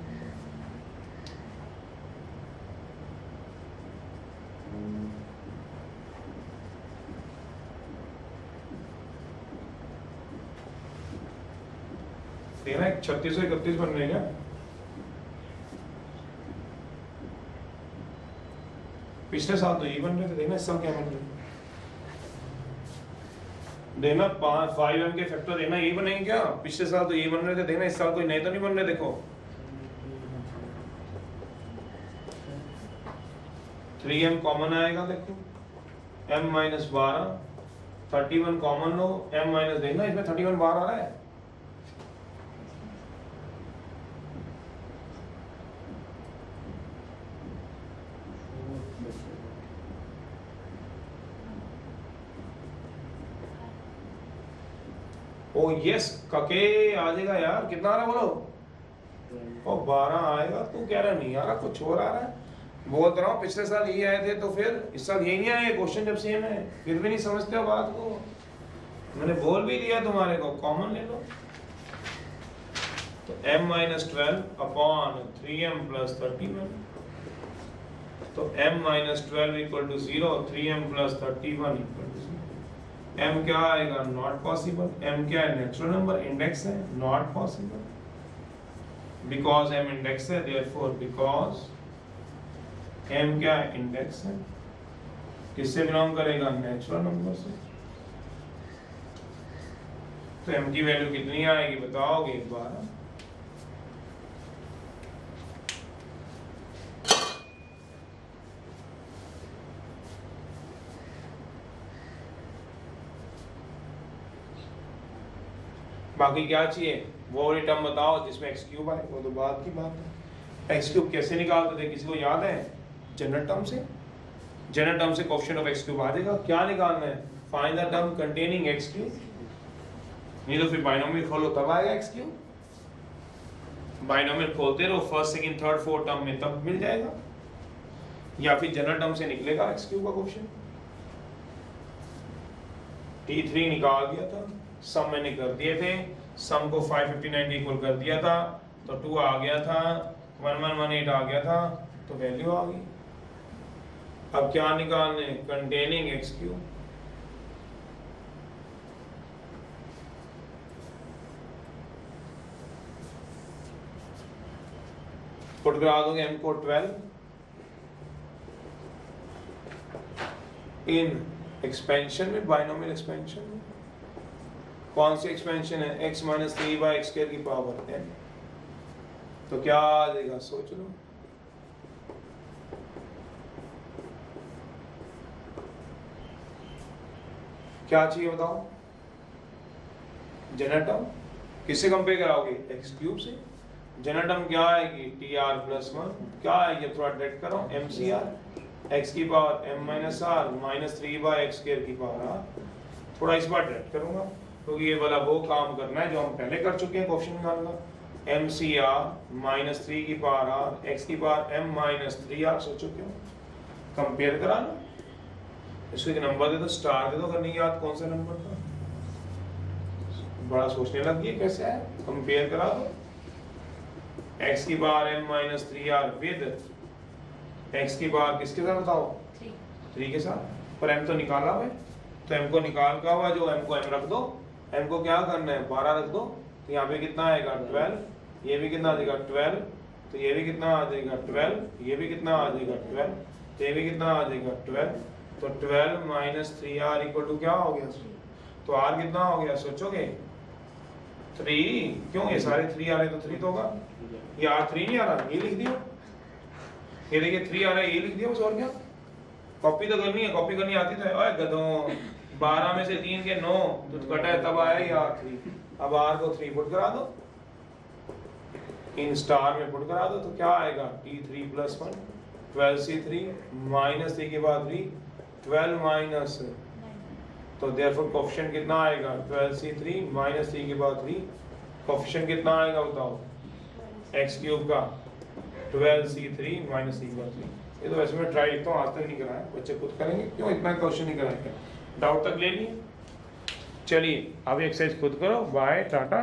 देखना 36 और 31 बन रहे क्या। पिछले साल तो ये बन रहे थे, देखना इस साल क्या बन रहे। देखना 5m के फैक्टर देखना ये बनेंगे क्या, पिछले साल तो ये बन रहे थे, देखना इस साल कोई नए तो नहीं बन रहे। देखो 3m कॉमन आएगा, देखो m माइनस 12 31 कॉमन लो, m माइनस देखना इसमें 31 बाहर आ रहा है। ओ यस कके आ जाएगा यार, कितना आ रहा है बोलो। और 12 आएगा, तू कह रहा नहीं आ रहा, कुछ और आ रहा है। बोल रहा हूँ पिछले साल ये आए थे तो फिर इस साल यही नहीं आए, क्वेश्चन जब सेम है फिर भी नहीं समझते हो बात को। मैंने बोल भी दिया तुम्हारे को, कॉमन ले लो। तो m minus 12 upon 3m plus 31, तो m minus 12 equal to 0, 3m plus 31 equal to 0। m क्या आएगा, नॉट पॉसिबल। m क्या है, नेचुरल नंबर, इंडेक्स है, not possible. Because m index है, देयरफॉर बिकॉज m क्या है, इंडेक्स है, किससे बिलोंग करेगा, नेचुरल नंबर से। तो m की वैल्यू कितनी आएगी बताओगे, 12। बाकी क्या चाहिए, वो वाली टर्म बताओ जिसमें x क्यूब आए, वो तो बात की बात है। x क्यूब कैसे निकालते थे, किसी को याद है, जनरल टर्म से। जनरल टर्म से कोएफिशिएंट ऑफ x क्यूब आ जाएगा। क्या निकालना है, find the term containing x cube, नहीं तो फिर बाइनोमियल खोलो तब आएगा x क्यूब। बाइनोमियल खोलते रहो, first second third fourth term में, तब मिल जाएगा। या फिर जनरल टर्म से निकलेगा x क्यूब का कोएफिशिएंट। t3 निकाल दिया था, सम मैंने कर दिए थे, सम को 559 इक्वल कर दिया था, तो 2 आ गया था, 1118 आ गया था, तो वैल्यू आ गई। अब क्या निकालने, कंटेनिंग x क्यूब। पुट करा दोगे m को 12 इन एक्सपेंशन में, बाइनोमियल एक्सपेंशन में। कौन सी एक्सपेंशन है, x minus 3 by x square की पावर n। तो क्या आ जाएगा, सोच लो। क्या चाहिए बताओ, जनरल टर्म किससे कंपेयर कराओगे, x क्यूब से। जनरल टर्म क्या आएगी, tr प्लस 1, क्या आएगी, थोड़ा डायरेक्ट करो, mcr, x की power m minus r minus 3 by x square की पावर r। थोड़ा इस बार डायरेक्ट करूंगा क्योंकि ये वाला वो काम करना है जो हम पहले कर चुके हैं, क्वेश्चन निकालना। mcr माइनस 3 की पावर r, x की पावर m माइनस 3r, सोचो क्यों, कंपेयर कराना। इसको एक नंबर दे दो, स्टार दे दो, करने की याद कौन सा नंबर था, बड़ा सोचने लग गया कैसे है, कंपेयर करा दो। x की power m minus 3r with x की पावर किसके साथ बताओ, 3 के साथ, पर m तो निकाला हुआ है, तो m को निकाल का हुआ, जो m को m रख दो, m को क्या करना है 12 रख दो, तो यहाँ पे कितना आएगा 12, ये भी कितना आ जाएगा 12, तो ये भी कितना आ जाएगा 12, ये भी कितना आ जाएगा 12, तो ये भी कितना आ जाएगा 12, तो 12 माइनस 3r इक्वल टू क्या हो गया, तो r कितना हो गया सोचोगे 3, क्यों ये सारे 3 आ रहे तो 3 तो होगा, ये r 3 नहीं आ रहा, ये लिख दिया, ये देखिए 3 आ रहा है, ये लिख दिया बस, और क्या, कॉपी तो करनी है, कॉपी करनी आती तो है। ओए गधों, 12 में से 3 के 9 तो कटा है, तब आया ही r3। अब r को 3 पुट करा दो, इन स्टार में पुट करा दो, तो क्या आएगा t3 प्लस 1, 12c3 माइनस 3 के बाद 3, 12 माइनस, तो देयरफॉर कोएफिशिएंट कितना आएगा 12c3 माइनस 3 के बाद 3, कोएफिशिएंट कितना आएगा बताओ x क्यूब का 12c3 माइनस 3 के बाद 3। ये तो वैसे मैं ट्राई लिखता हूँ, आज तक नहीं कराया, बच्चे खुद करेंगे, क्यों इतना क्वेश्चन नहीं कराएंगे, डाउट तक ले लिए। चलिए अब एक्सरसाइज खुद करो, बाय टाटा।